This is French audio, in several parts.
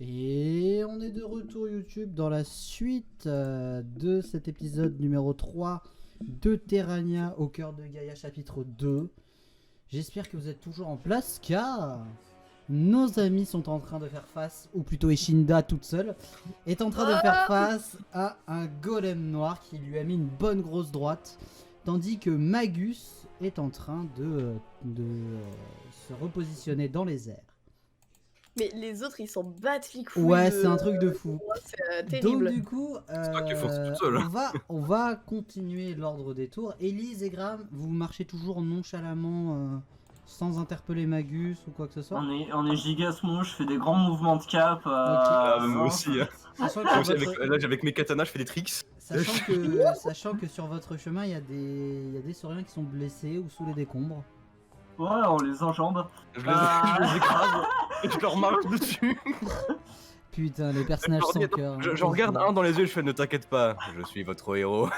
Et on est de retour YouTube dans la suite de cet épisode numéro 3 de Terrania au cœur de Gaïa chapitre 2. J'espère que vous êtes toujours en place car nos amis sont en train de faire face, ou plutôt Eshinda toute seule, est en train de faire face à un golem noir qui lui a mis une bonne grosse droite, tandis que Magus est en train de se repositionner dans les airs. Mais les autres ils s'en battent les couilles. Ouais, c'est un truc de fou. C'est terrible. Donc du coup, pas qu'il faut tout seul. on va continuer l'ordre des tours. Élise et Graham, vous marchez toujours nonchalamment sans interpeller Magus ou quoi que ce soit. On est giga smooth, je fais des grands mouvements de cap. Moi aussi. Sachant que, Moi aussi, votre- là, avec mes katanas, je fais des tricks. sachant que sur votre chemin, il y a des sauriens qui sont blessés ou sous les décombres. Ouais, on les enjambe. Je les écrase et je leur marche dessus. Putain, les personnages sans cœur. Je regarde un dans les yeux et je fais ne t'inquiète pas, je suis votre héros.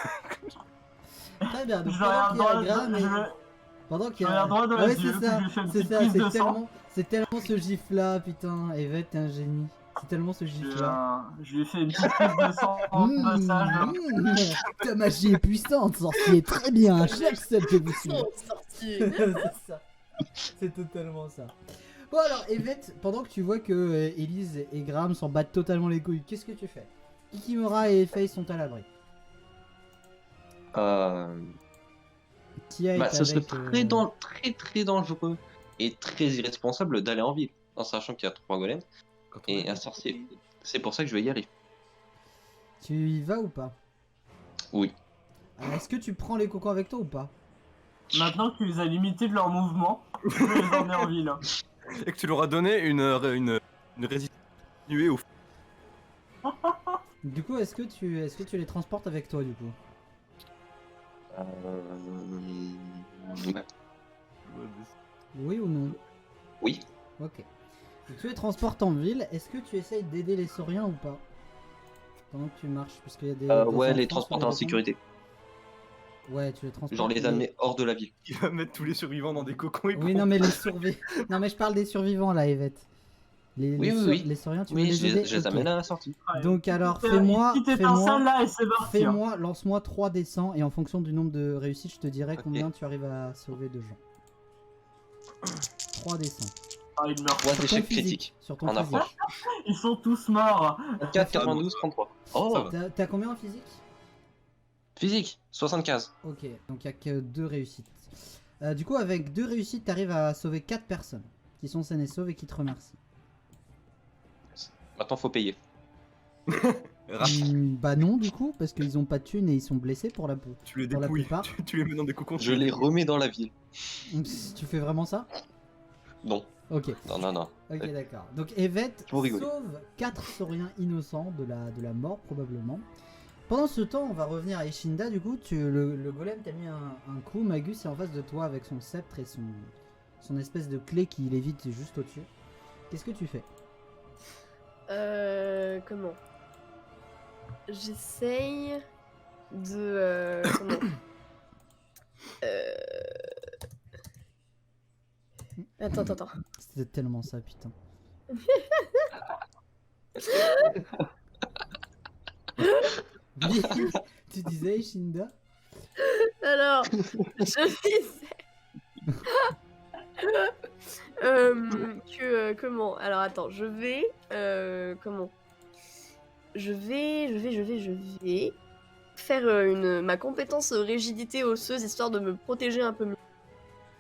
Très bien, donc Je pendant qu'il y a regarde Graham droit dans les c'est yeux, ça, puis je lui fais une c'est petite ça, prise de sang. c'est tellement ce gif là, putain, Evette t'es un génie. C'est tellement ce gif là. Je lui ai fait une petite prise de sang au passage. Ta magie est puissante, sorcier, très bien, chaque seul que vous suivez. Sorcier. C'est ça. C'est totalement ça. Bon alors, Evette, pendant que tu vois que Elise et Graham s'en battent totalement les couilles, qu'est-ce que tu fais? Ikimura et Faye sont à l'abri. Tia est Ce serait avec, très dangereux et très irresponsable d'aller en ville, en sachant qu'il y a 3 golems et un sorcier. C'est pour ça que je vais y aller. Tu y vas ou pas? Oui. Est-ce que tu prends les cocons avec toi ou pas? Maintenant que tu les as limités de leur mouvement, je vais les emmener en ville. Et que tu leur as donné une résistance nuée au Du coup, est-ce que tu les transportes avec toi du coup? Oui ou non? Oui. Ok. Donc, tu les transportes en ville, est-ce que tu essayes d'aider les sauriens ou pas? Pendant que tu marches, parce qu'il y a des... Ouais, enfants les sur transporter en décombres. sécurité. Ouais, tu les transportes. Genre les amener hors de la ville. Il va mettre tous les survivants dans des cocons et Oui, non mais les survivants. Non mais je parle des survivants là, Yvette. Oui. Les sauriens, tu veux Oui, les aider? je les Ok. amène à la sortie. Donc alors, Petite étincelle là et c'est parti. lance-moi 3 dés 100 et en fonction du nombre de réussites, je te dirai Ok. combien tu arrives à sauver de gens. 3 dés 100. Ah, ils meurent. 3 Sur ton échecs physique, critiques. sur ton En physique. approche. Ils sont tous morts. 4, 92, 33. Oh, T'as combien en physique? physique, 75. Ok, donc il n'y a que 2 réussites. Du coup, avec 2 réussites, tu arrives à sauver 4 personnes qui sont saines et sauves et qui te remercient. Maintenant, faut payer. Bah non, du coup, parce qu'ils ont pas de thunes et ils sont blessés pour la peau. tu les Pour la dépouilles, plupart. tu les mets dans des cocons. Je les remets dans la ville. Donc, tu fais vraiment ça? Non, Ok. non. Ok, d'accord. Donc Evette Pour rigoler. sauve 4 sauriens innocents de la mort, probablement. Pendant ce temps, on va revenir à Eshinda. Du coup, le golem t'a mis un coup. Magus est en face de toi avec son sceptre et son espèce de clé qui lévite juste au-dessus. Qu'est-ce que tu fais? Comment? J'essaye de... comment? Attends. C'était tellement ça, putain. Oui, tu disais Eshinda? Alors, je disais comment? Alors attends, je vais comment? Je vais faire ma compétence rigidité osseuse histoire de me protéger un peu mieux.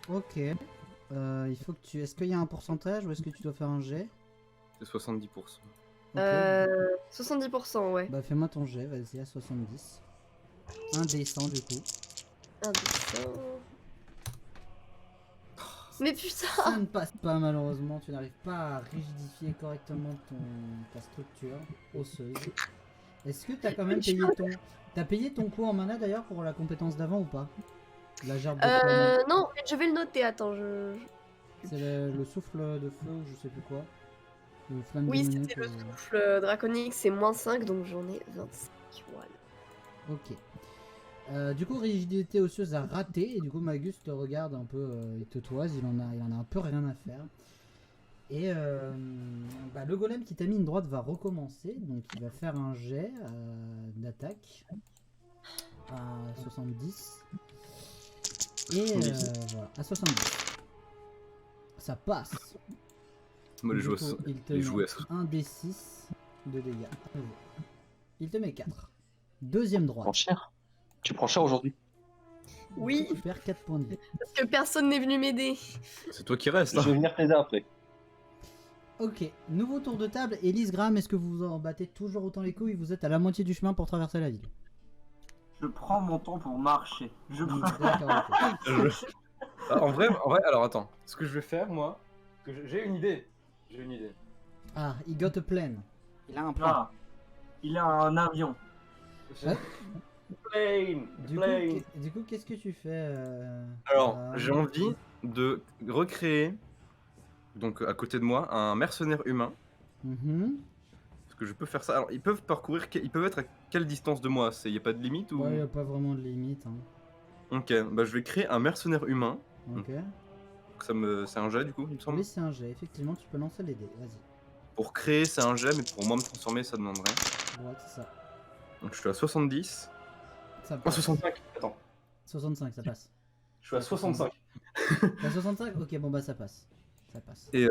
Ok. Il faut que tu... Est-ce qu'il y a un pourcentage ou est-ce que tu dois faire un jet? C'est 70%. Ok. 70%, ouais. Bah fais-moi ton jet, vas-y, à 70. Un D100 du coup. Un dessin. Mais putain. Ça ne passe pas malheureusement, tu n'arrives pas à rigidifier correctement ta structure osseuse. Est-ce que t'as quand même payé ton... T'as payé ton coût en mana d'ailleurs pour la compétence d'avant ou pas? La gerbe de flamme. Non, je vais le noter, attends, C'est le souffle de feu ou je sais plus quoi. Le flamme Oui, démoniaque, c'était le souffle draconique, c'est -5, donc j'en ai 25. Voilà. Ok. Du coup, rigidité osseuse a raté et du coup Magus te regarde un peu, il te toise, il en a un peu rien à faire. Et bah, le golem qui t'a mis une droite va recommencer, donc il va faire un jet d'attaque à 70. Et 70. voilà, à 70. Ça passe. Moi, les Du joueurs, coup, il te les jouets, met 1 d 6 de dégâts. à nouveau. Il te met 4. Deuxième Tu prends droite. cher. Tu prends cher aujourd'hui. Oui, Tu perds 4 points de vie. parce que personne n'est venu m'aider. c'est toi qui restes. Je vais venir t'aider après. Ok, nouveau tour de table. Elise, Graham, est-ce que vous vous en battez toujours autant les couilles? Vous êtes à la moitié du chemin pour traverser la ville. Je prends mon temps pour marcher. D'accord, ok. Ah, en vrai, alors attends. Ce que je vais faire, moi, j'ai une idée. Ah, il got a plan. Il a un plan. Ah, il a un avion. Ouais. Plane, Du coup, qu'est-ce que tu fais Alors, Graham j'ai envie de recréer, donc à côté de moi, un mercenaire humain. Mhm. Parce que je peux faire ça. Alors, ils peuvent parcourir, ils peuvent être à quelle distance de moi? Il n'y a pas de limite ou... Ouais, y a pas vraiment de limite. Hein. Ok, bah je vais créer un mercenaire humain. Ok. Donc c'est un jet du coup, il me semble. Oui, c'est un jet. Effectivement, tu peux lancer les dés. Vas-y. Pour créer, c'est un jet, mais pour moi me transformer, ça demanderait. Ouais, c'est ça. Donc je suis à 70. Ça Oh, passe. 65. Attends. 65, ça passe. Je suis à 65. T'as 65? Ok, bon bah ça passe. Ça passe. Et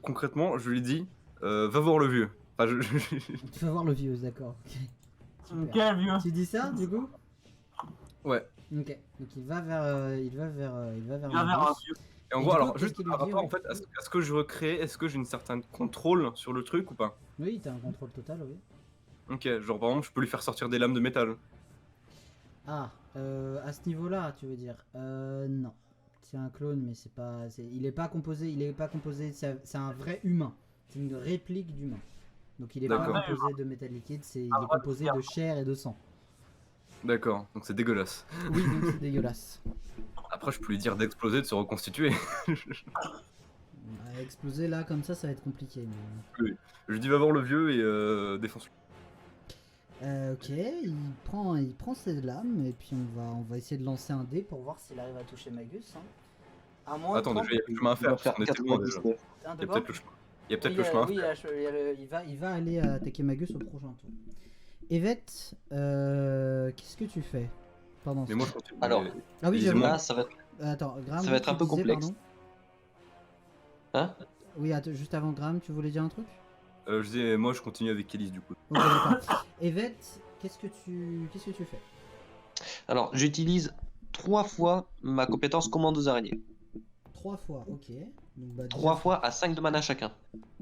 concrètement, je lui dis, va voir le vieux. Enfin, Tu vas voir le vieux, d'accord. Ok. Super. Quel vieux. Tu dis ça, du coup? Ouais. Ok. Donc il va vers... il va vers Il va vers Magus. un vieux. Et en Et gros, du coup, alors, qu'est-ce juste qu'il par lui dit, rapport ouais. en fait à ce que je recrée, est-ce que j'ai une certaine contrôle sur le truc ou pas? Oui, t'as un contrôle total, oui. Ok, genre par exemple, je peux lui faire sortir des lames de métal. Ah, à ce niveau-là, tu veux dire non. C'est un clone, mais c'est pas... il est pas composé, c'est un vrai humain. C'est une réplique d'humain. Donc il est pas D'accord. composé de métal liquide, il Ah, est composé de chair et de sang. D'accord, donc c'est dégueulasse. Oui, donc c'est dégueulasse. Après, je peux lui dire d'exploser, de se reconstituer. À exploser là, comme ça va être compliqué. Mais... Je lui dis, va voir le vieux et défonce-le. Ok, il prend ses lames et puis on va essayer de lancer un dé pour voir s'il arrive à toucher Magus. Hein. À moins Attends, de déjà, il y a plus de chemin à faire, Il va faire parce qu'on était loin déjà. 99. Un Il de y a quoi peut-être le chemin. Il y a peut-être Oui, le chemin à oui, faire. il va aller attaquer Magus au prochain tour. Yvette, qu'est-ce que tu fais pendant Mais moi, je continue. Alors, Ah oui, Dis-moi. j'avoue. là, ça va être. Attends, Graham, ça va être tu un peu disais, complexe. pardon Hein? Oui, attends, juste avant Graham, tu voulais dire un truc? Je disais, moi, je continue avec Kélis du coup. Ok, d'accord. Yvette, qu'est-ce que tu fais? Alors, j'utilise 3 fois ma compétence commande aux araignées. 3 fois, ok. Donc, bah, déjà- 3 fois à 5 de mana chacun.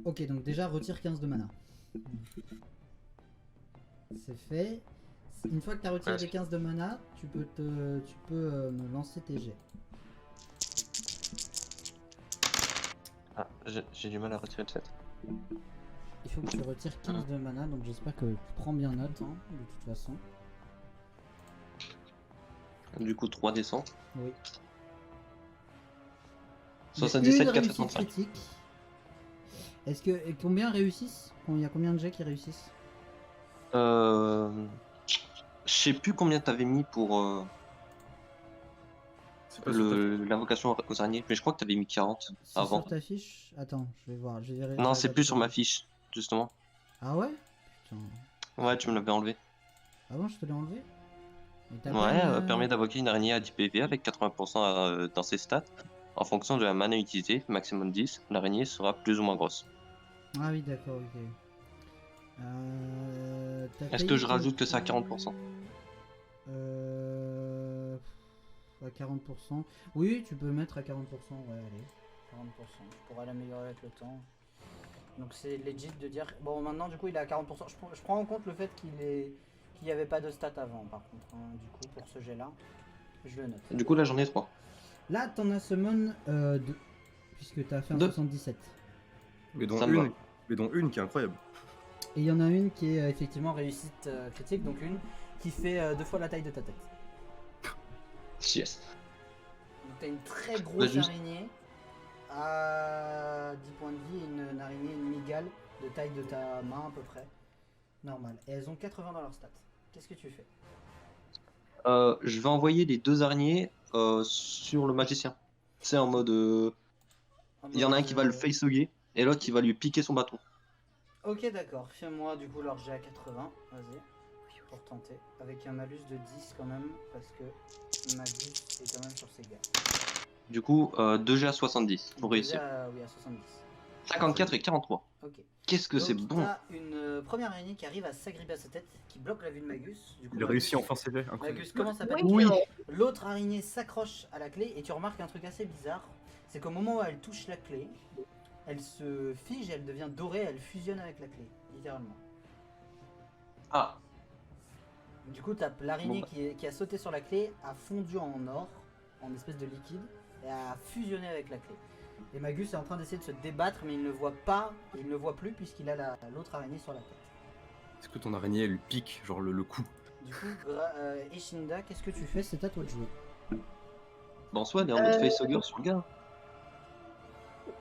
Ok, donc déjà retire 15 de mana. C'est fait. Une fois que tu as retiré Ouais. les 15 de mana, tu peux me lancer tes jets. Ah, j'ai du mal à retirer le 7. Il faut que tu retires 15 de mana, donc j'espère que tu prends bien note, hein, de toute façon. Du coup, 3 descends. Oui. 77, Une 4, réussite 75. critique. Est-ce que et combien réussissent? Il y a combien de jets qui réussissent? Je sais plus combien t'avais mis pour C'est pas sur ta- l'invocation aux araignées, mais je crois que t'avais mis 40 C'est avant. sur ta fiche? Attends, je vais voir. Je vais vérifier. Non, c'est plus sur ma fiche, justement. Ah ouais? Putain. Ouais, tu me l'avais enlevé. Ah bon, je te l'ai enlevé? Et t'as Ouais, pas une, permet d'invoquer une araignée à 10 PV avec 80% dans ses stats. En fonction de la mana utilisée, maximum 10, l'araignée sera plus ou moins grosse. Ah oui, d'accord, ok. T'as Est-ce que payé je rajoute que c'est à 40%? À 40%. Oui, tu peux mettre à 40%, ouais, allez. 40%. Tu pourras l'améliorer avec le temps. Donc c'est legit de dire... Bon, maintenant, du coup, il est à 40%. Je prends en compte le fait qu'il n'y avait pas de stats avant, par contre, hein, du coup, pour ce jet-là. Je le note. Du coup, là, j'en ai 3. Là, t'en as summon 2. puisque tu as fait un Deux. 77. Mais dont Ça me va. une qui est incroyable. Et il y en a une qui est effectivement réussite critique, donc une qui fait 2 fois la taille de ta tête. Yes. Donc tu as une très grosse juste- araignée à 10 points de vie et une araignée migale de taille de ta main à peu près. Normal. Et elles ont 80 dans leur stats. Qu'est-ce que tu fais? Je vais envoyer les 2 araignées sur le magicien. C'est en mode. Il y en a un qui va le facehugger et l'autre qui va lui piquer son bâton. Ok, d'accord. Fais-moi du coup leur jet à 80. Vas-y. Pour tenter. Avec un malus de 10 quand même. Parce que Magus est quand même sur ses gars. Du coup, 2G à 70 pour réussir. Oui, à 70. 54 et 43. Ok. Qu'est-ce que c'est Donc, bon. t'as une première araignée qui arrive à s'agripper à sa tête, qui bloque la vue de Magus. Du coup, Il a Magus- réussi enfin ses jets, incroyable. Magus commence à Oui, paniquer. Oui. L'autre araignée s'accroche à la clé et tu remarques un truc assez bizarre. C'est qu'au moment où elle touche la clé, elle se fige, elle devient dorée, elle fusionne avec la clé, littéralement. Ah, Du coup, t'as l'araignée Bon, qui a sauté sur la clé, a fondu en or, en espèce de liquide, et a fusionné avec la clé. Et Magus est en train d'essayer de se débattre, mais il ne voit pas, il ne voit plus puisqu'il a l'autre araignée sur la tête. Est-ce que ton araignée elle lui pique, genre le coup? Du coup, Ishinda, qu'est-ce que tu fais? C'est à toi de jouer. bah en soi, elle est en mode facehugger sur le gars.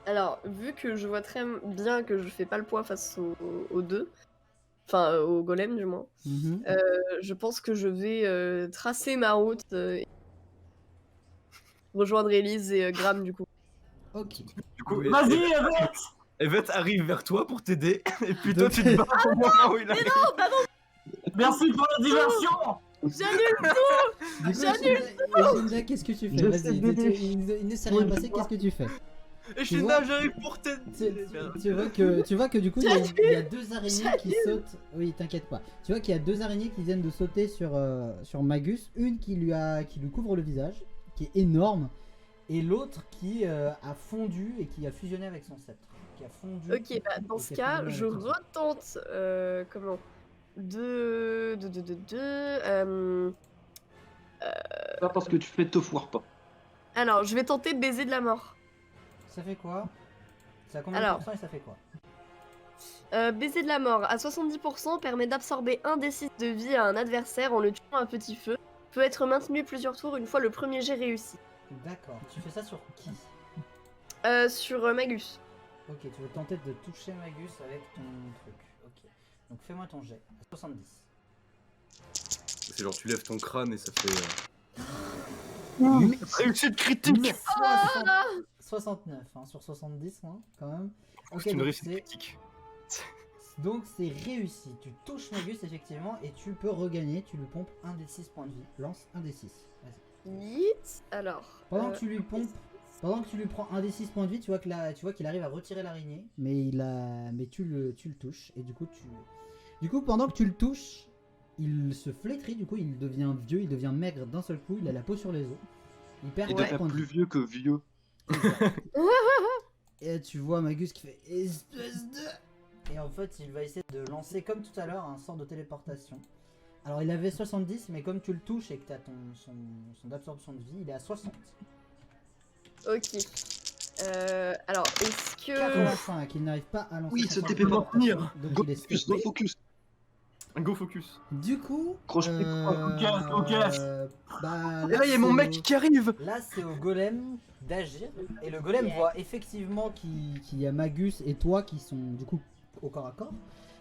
Alors, vu que je vois très bien que je fais pas le poids face aux deux, enfin au golem du moins, je pense que je vais tracer ma route et rejoindre Elise et Graham du coup. Ok. Du coup, Vas-y, Evette. Evette arrive vers toi pour t'aider, et puis Donc- toi tu te bats au moment où il arrive. Merci pour la diversion. J'annule. Du coup, J'annule Ishinda, qu'est-ce que tu fais? Je Vas-y, sais, il ne s'est rien passé, qu'est-ce que tu fais? Et Tu vois- j'arrive pour t'aider. Tu vois que du coup il y a deux araignées qui sautent. Oui, t'inquiète pas. Tu vois qu'il y a deux araignées qui viennent de sauter sur Magus. Une qui lui couvre le visage, qui est énorme, et l'autre qui a fondu et qui a fusionné avec son sceptre. Qui a fondu. Ok, bah, dans et ce qui a cas, fusionné je avec son sceptre. retente comment Pas parce que tu fais te foire pas. alors, je vais tenter baiser de la mort. Ça fait quoi? Ça a combien de Alors. pourcents et ça fait quoi? Baiser de la mort à 70% permet d'absorber un D6 de vie à un adversaire en le tuant à petit feu. Peut être maintenu plusieurs tours une fois le premier jet réussi. D'accord. Tu fais ça sur qui? Sur Magus. Ok, tu veux tenter de toucher Magus avec ton truc. Ok. Donc fais-moi ton jet. 70. C'est genre tu lèves ton crâne et ça fait. Réussite critique. 69 hein, sur 70 hein, quand même. Ok, C'est une donc réussite c'est- critique. donc c'est réussi. Tu touches Magus effectivement et tu peux regagner. Tu lui pompes un des 6 points de vie. Lance un des 6. Vas-y. Yeet. Alors. Pendant que tu lui pompes, pendant que tu lui prends un des 6 points de vie, tu vois qu'il arrive à retirer l'araignée, mais tu le touches et du coup pendant que tu le touches, il se flétrit. Du coup, il devient vieux, il devient maigre d'un seul coup. Il a la peau sur les os. Il perd Il un devient point de plus vie. vieux que vieux. Et tu vois Magus qui fait espèce de. Et en fait, il va essayer de lancer comme tout à l'heure un sort de téléportation. Alors, il avait 70, mais comme tu le touches et que tu as son absorption de vie, il est à 60. Ok. Alors, est-ce que. 85, il n'arrive pas à lancer. Oui, son ce sort TP de va téléportation, tenir. donc Go il est focus, stoppé. go focus. Go focus. Du coup. Croche-pied, ok. Bah, Et là, il y a mon c'est mec qui arrive. Là, c'est au golem d'agir. Et le golem voit effectivement qu'il y a Magus et toi qui sont du coup au corps à corps.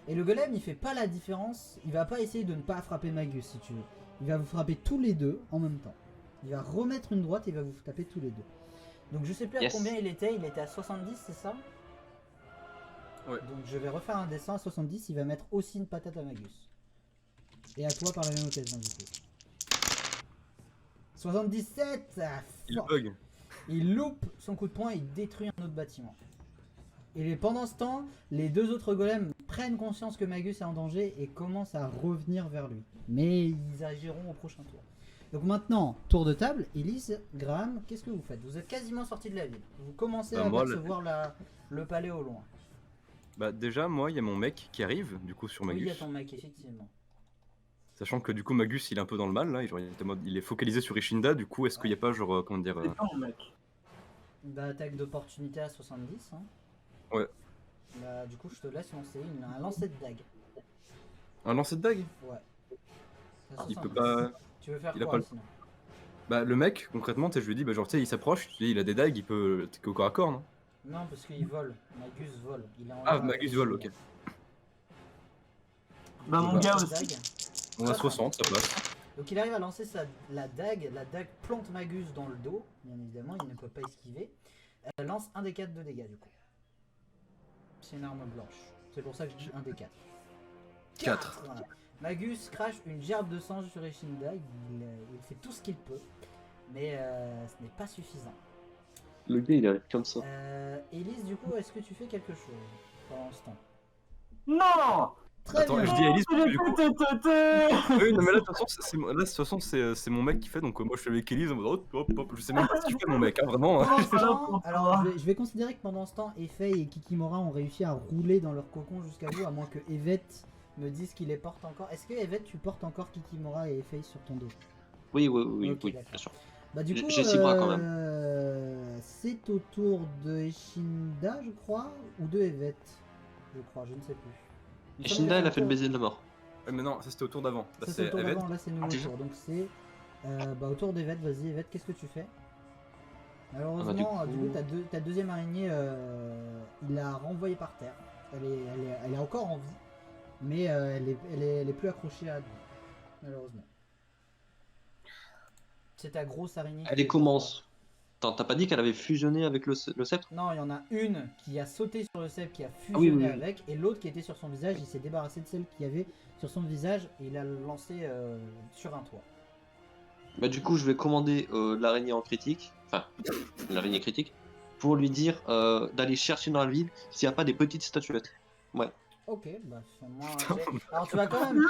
Et le golem, il fait pas la différence. Il va pas essayer de ne pas frapper Magus si tu veux. Il va vous frapper tous les deux en même temps. Il va remettre une droite et il va vous taper tous les deux. Donc je sais plus à Yes. combien il était à 70, c'est ça? Ouais. Donc je vais refaire un dessin à 70, il va mettre aussi une patate à Magus. Et à toi par la même occasion du coup. 77 ah, Il fuck. bug. Il loupe son coup de poing et il détruit un autre bâtiment. Et pendant ce temps, les deux autres golems prennent conscience que Magus est en danger et commencent à revenir vers lui. Mais ils agiront au prochain tour. Donc maintenant, tour de table, Elise, Graham, qu'est-ce que vous faites? Vous êtes quasiment sorti de la ville. Vous commencez à moi, percevoir le palais au loin. Bah déjà moi il y a mon mec qui arrive du coup sur Oui, il y a Magus. ton mec, effectivement. Sachant que du coup Magus il est un peu dans le mal là, genre, il est foncalisé sur Ishinda, du coup est-ce qu'il n'y a pas genre comment dire C'est ton mec. Bah, attaque d'opportunité à 70. Hein. Ouais. Bah, du coup, je te laisse lancer un lancer de dague. Un lancer de dague? Ouais. À Il peut 70. pas. Tu veux faire il a quoi pas le- sinon? Bah, le mec, concrètement, tu sais, je lui dis, bah, genre, tu sais, il s'approche, tu dis, il a des dagues, il peut. T'es qu'au corps à corps, non? Non, parce qu'il vole. Magus vole. Il est en Ah, l'air Magus avec vole, Shinda. ok. Bah, mon Bah, gars La aussi. dague. On a 60, ça passe. Donc il arrive à lancer la dague plante Magus dans le dos, bien évidemment, il ne peut pas esquiver. Elle lance un des 4 de dégâts du coup. C'est une arme blanche, c'est pour ça que je dis un des 4. 4. Voilà. Magus crache une gerbe de sang sur Eshinda, il fait tout ce qu'il peut, mais ce n'est pas suffisant. Le gars, il arrive comme ça. Elise, du coup, est-ce que tu fais quelque chose pendant ce temps? Non. Très Attends, bien. je dis à Elise, parce que du coup. Tététété. Oui, non, mais là, de toute façon, c'est mon mec qui fait, donc moi je suis avec Elise en mode hop, hop, hop, je sais même pas ce qu'il fait, mon mec, hein, vraiment. Hein. Pendant ce temps, alors je vais considérer que pendant ce temps, Efei et Kikimora ont réussi à rouler dans leur cocon jusqu'à vous, à moins que Evette me dise qu'il les porte encore. Est-ce que Evette, tu portes encore Kikimora et Efei sur ton dos? Oui, Ok, oui, d'accord. bien sûr. Bah du coup, J'ai 6 bras quand c'est au tour de Eshinda, je crois, ou de Evette, je crois, je ne sais plus. Il me semble Shinda, que elle a c'est fait le au tour- baiser de la mort. Ouais, mais non, ça c'était au tour d'avant. Là Ça, c'est c'est au tour Evet. d'avant, là c'est nouveau tour. Donc c'est au tour d'Evette, vas-y Evette, qu'est-ce que tu fais? Malheureusement, du du coup- coup, ta deuxième araignée, il l'a renvoyée par terre. Elle est encore en vie, mais elle est plus accrochée à lui, malheureusement. C'est ta grosse araignée. Elle qui est commence. Attends, t'as pas dit qu'elle avait fusionné avec le sceptre? Non, il y en a une qui a sauté sur le sceptre, qui a Ah oui, fusionné oui, oui. avec, et l'autre qui était sur son visage, il s'est débarrassé de celle qu'il y avait sur son visage et il l'a lancé sur un toit. Bah du coup, je vais commander l'araignée en critique, enfin, l'araignée critique, pour lui dire d'aller chercher dans la ville s'il n'y a pas des petites statuettes. Ouais. Ok, bah fais-moi un jet. Alors tu vas quand même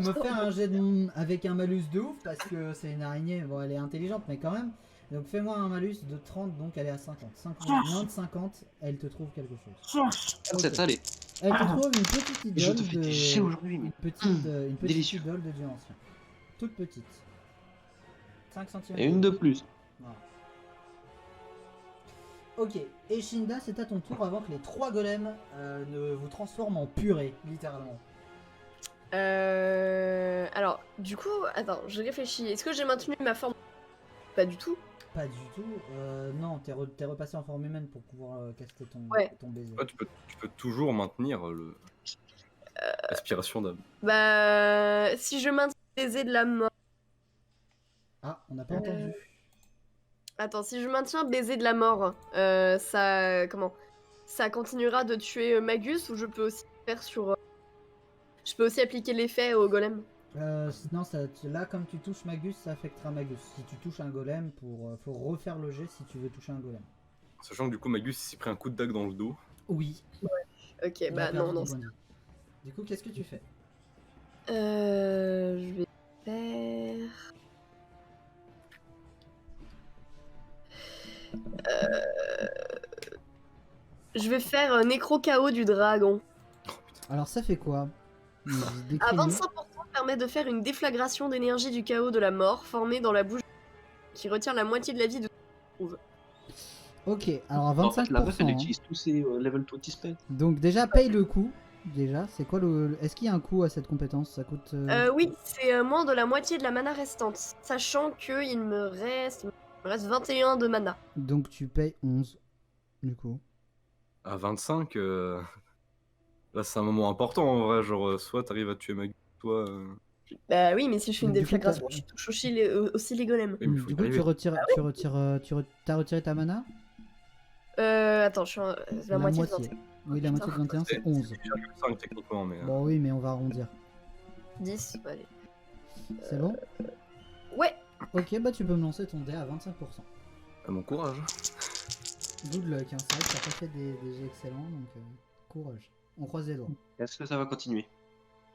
me faire un jet avec un malus de ouf parce que c'est une araignée, bon elle est intelligente mais quand même. Donc fais-moi un malus de 30, donc elle est à 50. Moins de 50, elle te trouve quelque chose. Cherche. Ok. Cette allez. Elle te trouve une petite Et je idole te fais de... des jets aujourd'hui, mais une petite délicieux. idole de dieu ancien. Toute petite. 5 cm. Et une de plus. Voilà. Ok, et Shinda, c'est à ton tour avant que les 3 golems ne vous transforment en purée, littéralement. Alors, du coup, attends, je réfléchis. Est-ce que j'ai maintenu ma forme? Pas du tout. Pas du tout. Non, t'es repassé en forme humaine pour pouvoir caster Ouais. ton baiser. Ouais, tu peux toujours maintenir l'aspiration d'âme. Bah, si je maintiens le baiser de la mort. Ah, on n'a pas entendu. Attends, si je maintiens baiser de la mort, ça continuera de tuer Magus ou je peux aussi faire sur. Je peux aussi appliquer l'effet au golem. Sinon, là, comme tu touches Magus, ça affectera Magus. Si tu touches un golem, faut refaire le jet si tu veux toucher un golem. Sachant que du coup, Magus il s'est pris un coup de dague dans le dos. Oui. Ok, Il a bah perdu non, des non. points de vie. Du coup, qu'est-ce que tu fais? Je vais faire. Je vais faire Nécro KO du dragon. Alors, ça fait quoi? À Décris-le. 25%, permet de faire une déflagration d'énergie du chaos de la mort formée dans la bouche qui retire la moitié de la vie de. Ok, alors à En fait, la meuf, 25%. elle hein. utilise tous ses level 20 spells. Donc déjà, paye le coût. Déjà, c'est quoi Est-ce qu'il y a un coût à cette compétence? Ça coûte... Oui, c'est moins de la moitié de la mana restante, sachant que il me reste 21 de mana. Donc tu payes 11, du coup. À 25, là c'est un moment important en vrai. Genre, soit t'arrives à tuer Magus, soit. Bah oui, mais si je fais une Donc, du coup, déflagration, t'as- je touche aussi les golems. Oui, mais faut Du y coup, arriver. t'as retiré ta mana? Attends, je suis la moitié de 21. Oui, la moitié de 21, c'est 11. 5 techniquement, mais. Bon, oui, mais on va arrondir. 10, allez. C'est bon? Ouais. Ok, bah tu peux me lancer ton dé à 25%. Mon courage. Good luck, hein. C'est vrai que t'as pas fait des jets excellents, donc courage. On croise les doigts. Est-ce que ça va continuer?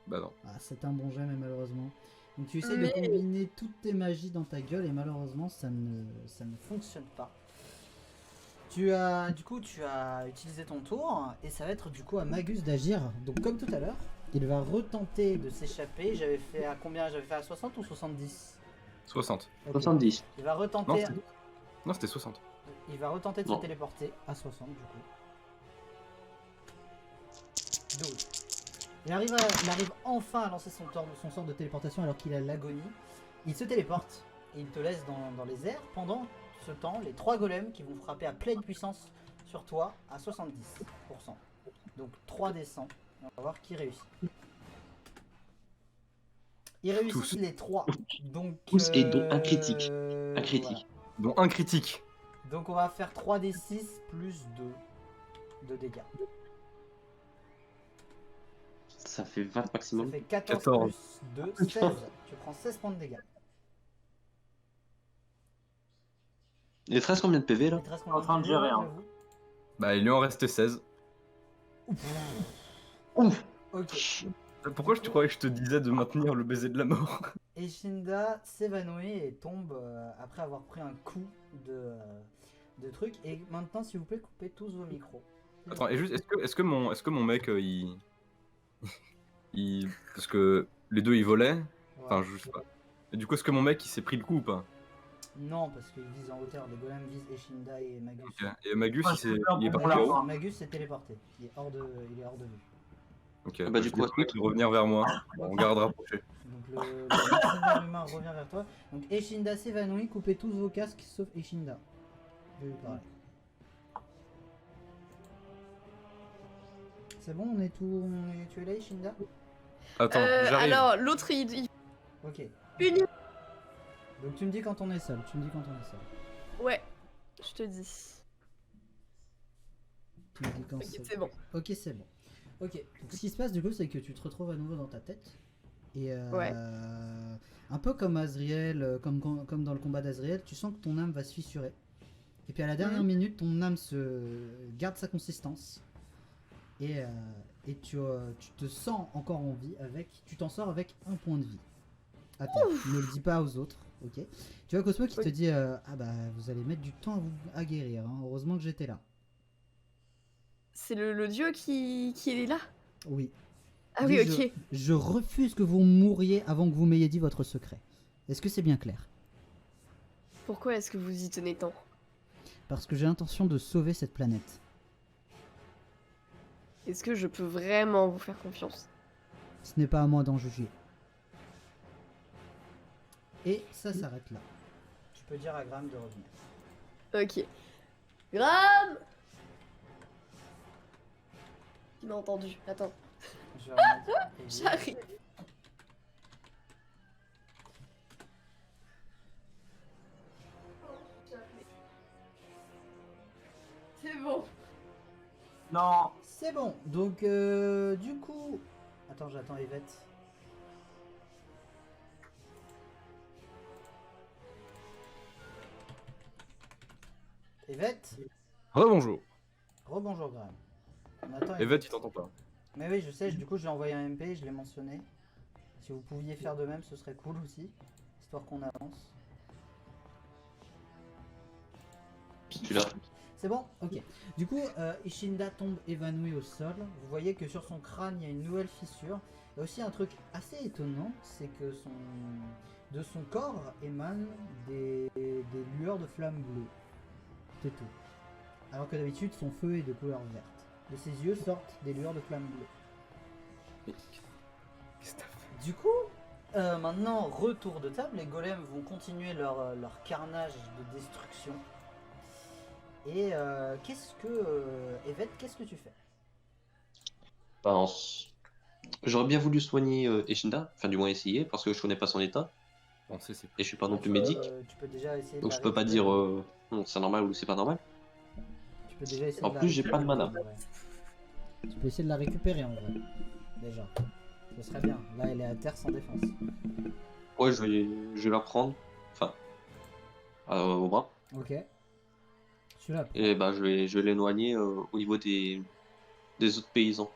Bah non. Ah, c'est un bon jet, mais malheureusement. Donc tu essayes Mais- de combiner toutes tes magies dans ta gueule et malheureusement ça ne fonctionne pas. Tu as utilisé ton tour et ça va être du coup à Magus d'agir. Donc comme tout à l'heure, il va retenter de s'échapper. J'avais fait à combien? J'avais fait à 60 ou 70? 60. Ok. 70. Il va Non, retenter. c'était 60. Il va retenter de Non. se téléporter à 60 du coup. 12. Il arrive enfin à lancer son sort de téléportation alors qu'il a l'agonie. Il se téléporte et il te laisse dans les airs. Pendant ce temps, les 3 golems qui vont frapper à pleine puissance sur toi à 70%. Donc 3 des 100. On va voir qui réussit. Ils réussissent Tous. les 3. Donc, Tous et dont un critique. Un voilà. critique. Dont un critique. Donc on va faire 3d6 plus 2 de dégâts. Ça fait 20 Ça maximum. fait 14 14. plus 2, 16. Tu prends 16 points de dégâts. Il te reste combien de PV là? Il te reste en train de gérer, hein. j'avoue. Bah, il lui en restait 16. Ouf. Ok. Pourquoi tu croyais que je te disais de maintenir le baiser de la mort? Et Shinda s'évanouit et tombe après avoir pris un coup de truc. Et maintenant, s'il vous plaît, coupez tous vos micros. Attends, et juste, est-ce que mon mec, parce que les deux ils volaient, enfin Ouais. je sais pas. Et du coup, est-ce que mon mec il s'est pris le coup ou pas? Non, parce qu'ils visent en hauteur. Les golems visent Eshinda et Magus. Ok. Et Magus, Ouais, il, c'est peur il est pour parti la là-haut. fin. Magus s'est téléporté. Il est hors de vue. Ok. Bah, Bah, du du coup, coup, il va revenir vers moi. On garde rapproché. Donc le mercenaire humain revient vers toi. Donc Eshinda s'évanouit, coupez tous vos casques sauf Eshinda. Je vais lui parler. C'est bon, tu es là Eshinda? Attends, j'arrive. Alors, l'autre, il Ok. Une- Donc tu me dis quand on est seul, Ouais, je te dis. Tu me dis quand Ok, c'est c'est bon. Ok, c'est bon. Ok, donc ce qui se passe du coup, c'est que tu te retrouves à nouveau dans ta tête. Et Ouais. un peu comme Azriel, comme dans le combat d'Azriel, tu sens que ton âme va se fissurer. Et puis à la dernière minute, ton âme se garde sa consistance. Et tu te sens encore en vie tu t'en sors avec un point de vie. Attends, ne le dis pas aux autres, ok? Tu vois Cosmo qui te dit ah bah vous allez mettre du temps à guérir, hein. Heureusement que j'étais là. C'est le dieu qui est là? Oui. Ah oui, Dis, ok. Je refuse que vous mouriez avant que vous m'ayez dit votre secret. Est-ce que c'est bien clair? Pourquoi est-ce que vous y tenez tant? Parce que j'ai l'intention de sauver cette planète. Est-ce que je peux vraiment vous faire confiance? Ce n'est pas à moi d'en juger. Et ça s'arrête là. Tu peux dire à Graham de revenir. Ok. Graham! Il m'a entendu. Attends, Je vais remettre Ellie. j'arrive. C'est bon. Non, C'est bon. Donc du coup... Attends, j'attends Yvette. Yvette? Rebonjour. Rebonjour Graham. On attend Evette, il t'entend pas. Mais oui, je sais, du coup je lui ai envoyé un MP, je l'ai mentionné. Si vous pouviez faire de même, ce serait cool aussi. Histoire qu'on avance. Je suis là. C'est bon? Ok. Du coup, Ishinda tombe évanoui au sol. Vous voyez que sur son crâne, il y a une nouvelle fissure. Il y a aussi un truc assez étonnant, c'est que de son corps émanent des lueurs de flammes bleues. C'est tout. Alors que d'habitude, son feu est de couleur verte. De ses yeux sortent des lueurs de flammes bleues. Qu'est-ce que t'as fait? Du coup, maintenant, retour de table, les golems vont continuer leur carnage de destruction. Et Yvette, qu'est-ce que tu fais? Bah, j'aurais bien voulu soigner Eshinda, enfin du moins essayer, parce que je connais pas son état, Bon, c'est et je suis pas non plus Tu peux, médic, tu peux déjà essayer de donc la je peux pas récupérer. dire non, c'est normal ou c'est pas normal. Tu peux déjà essayer En de la plus, j'ai pas de récupérer, mana. en vrai. Tu peux essayer de la récupérer en vrai. Déjà. Ce serait bien. Là, elle est à terre sans défense. Ouais, je vais la prendre, enfin, au bras, Ok. Celui-là. et bah je vais l'éloigner au niveau des autres paysans.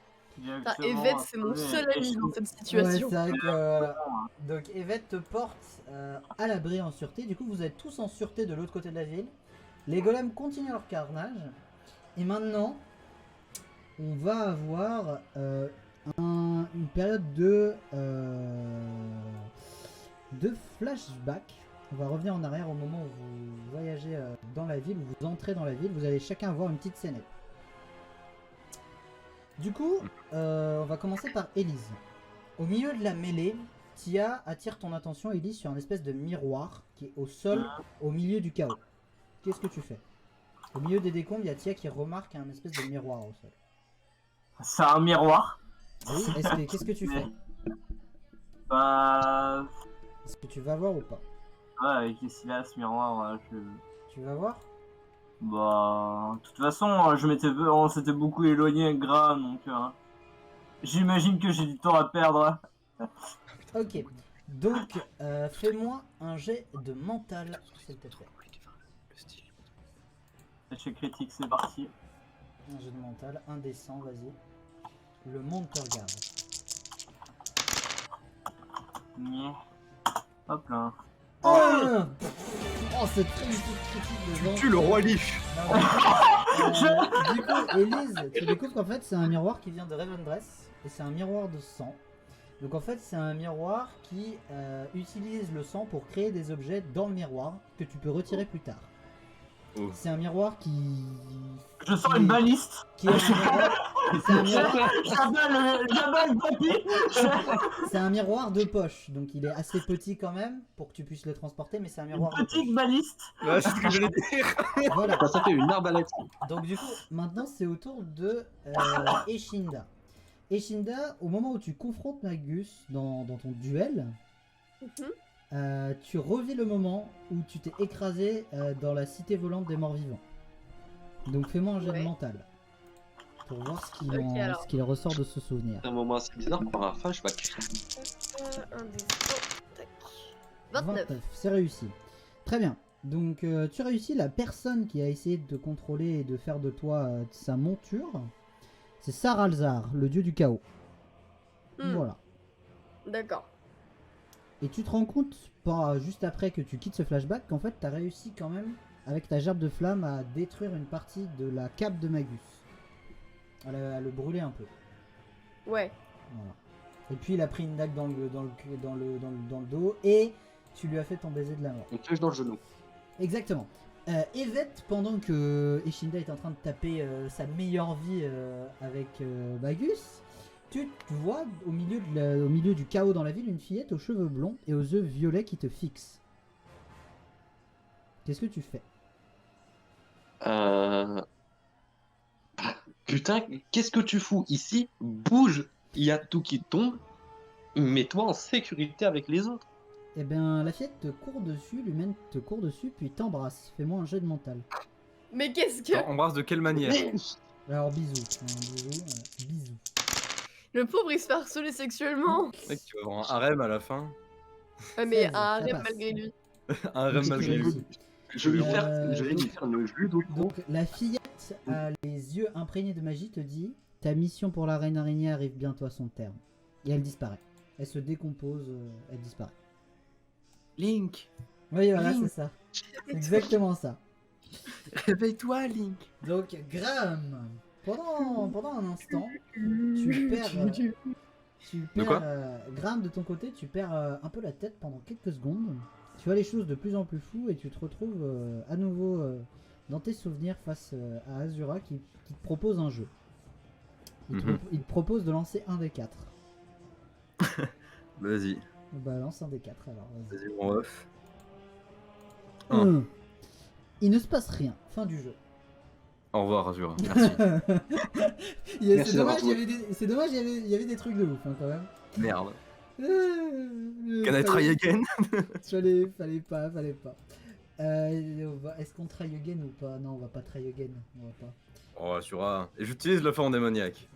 Ah, Evette, c'est mon seul ami dans cette Ouais, situation. c'est vrai que. Donc, Yvette te porte à l'abri en sûreté. Du coup, vous êtes tous en sûreté de l'autre côté de la ville. Les golems continuent leur carnage. Et maintenant, on va avoir une période de flashback On va revenir en arrière au moment où vous voyagez dans la ville, où vous entrez dans la ville. Vous allez chacun avoir une petite scénette. Du coup, on va commencer par Élise. Au milieu de la mêlée, Tia attire ton attention, Élise, sur un espèce de miroir qui est au sol, au milieu du chaos. Qu'est-ce que tu fais? Au milieu des décombres, il y a Tia qui remarque un espèce de miroir au sol. C'est un miroir. Oui, qu'est-ce que tu fais? Bah. Est-ce que tu vas voir ou pas? Ouais, qu'est-ce qu'il a ce miroir Tu vas voir? Bah. De toute façon, on s'était beaucoup éloigné avec Graham, donc. J'imagine que j'ai du temps à perdre. Ok. Donc, fais-moi un jet de mental, s'il te plaît. Échec critique, c'est parti. Un jet de mental, indécent, vas-y. Le monde te regarde. Nyeh. Hop là. Oh, cette très petite critique de Tu le roi Lich. Du coup, Élise, tu découvres qu'en fait c'est un miroir qui vient de Ravendress et c'est un miroir de sang. Donc en fait c'est un miroir qui utilise le sang pour créer des objets dans le miroir que tu peux retirer plus tard. Oh. C'est un miroir qui... Je sors une baliste. Qui est un miroir... C'est un miroir... J'abats le papier. C'est un miroir de poche, donc il est assez petit quand même pour que tu puisses le transporter, mais c'est un miroir de Petite poche. baliste. Ouais, c'est ce que j'allais dire. Voilà. Ça fait une arbalète. Donc du coup, maintenant c'est au tour de Eshinda. Eshinda, au moment où tu confrontes Magus dans ton duel, tu revis le moment où tu t'es écrasé dans la cité volante des morts vivants. Donc fais-moi un jet de mental. Pour voir ce qu'il ressort de ce souvenir. C'est un moment assez bizarre pour un flashback. Un des tac. 29. C'est réussi. Très bien. Donc tu réussis. La personne qui a essayé de te contrôler et de faire de toi sa monture, c'est Saralzar, le dieu du chaos. Voilà. D'accord. Et tu te rends compte, pas juste après que tu quittes ce flashback, qu'en fait tu as réussi quand même, avec ta gerbe de flamme, à détruire une partie de la cape de Magus. À le brûler un peu. Ouais. Voilà. Et puis il a pris une dague dans le dos et tu lui as fait ton baiser de la mort. Une flèche dans le genou. Exactement. Evette, pendant que Eshinda est en train de taper sa meilleure vie avec Magus, tu vois au milieu du chaos dans la ville une fillette aux cheveux blonds et aux yeux violets qui te fixe. Qu'est-ce que tu fais? Putain, qu'est-ce que tu fous ici? Bouge, il y a tout qui tombe. Mets-toi en sécurité avec les autres. Eh bien, la fillette te court dessus, l'humaine te court dessus, puis t'embrasse. Fais-moi un jet de mental. Mais qu'est-ce que... Embrasse de quelle manière? Alors, bisous. Bisous. Le pauvre, il se fait harceler sexuellement. Mec, tu vas avoir un harem à la fin. Ouais, mais 16, un ça harem passe. malgré lui. Un harem malgré lui. Je vais lui faire une judo. Donc, la fillette a les yeux imprégnés de magie, te dit ta mission pour la reine araignée arrive bientôt à son terme. Et elle disparaît. Elle se décompose, elle disparaît. Link, Oui, voilà, Link. c'est ça. C'est exactement ça. réveille-toi, Link. Donc, Graham, pendant un instant, tu perds. Graham, de ton côté, tu perds un peu la tête pendant quelques secondes. Tu vois les choses de plus en plus floues et tu te retrouves à nouveau dans tes souvenirs face à Azura qui te propose un jeu. Il te propose de lancer un des 4. Vas-y, Bah, lance un des 4 alors. Vas-y. vas-y mon ref. Il ne se passe rien. Fin du jeu. Au revoir, Azura. Merci. Merci C'est d'avoir dommage, joué. il y avait des trucs de ouf hein, quand même. Merde. Can Can I try again? Fallait pas. Est-ce qu'on try again ou pas? Non, on va pas try again. On va pas. Oh, Azura. Et j'utilise la forme démoniaque.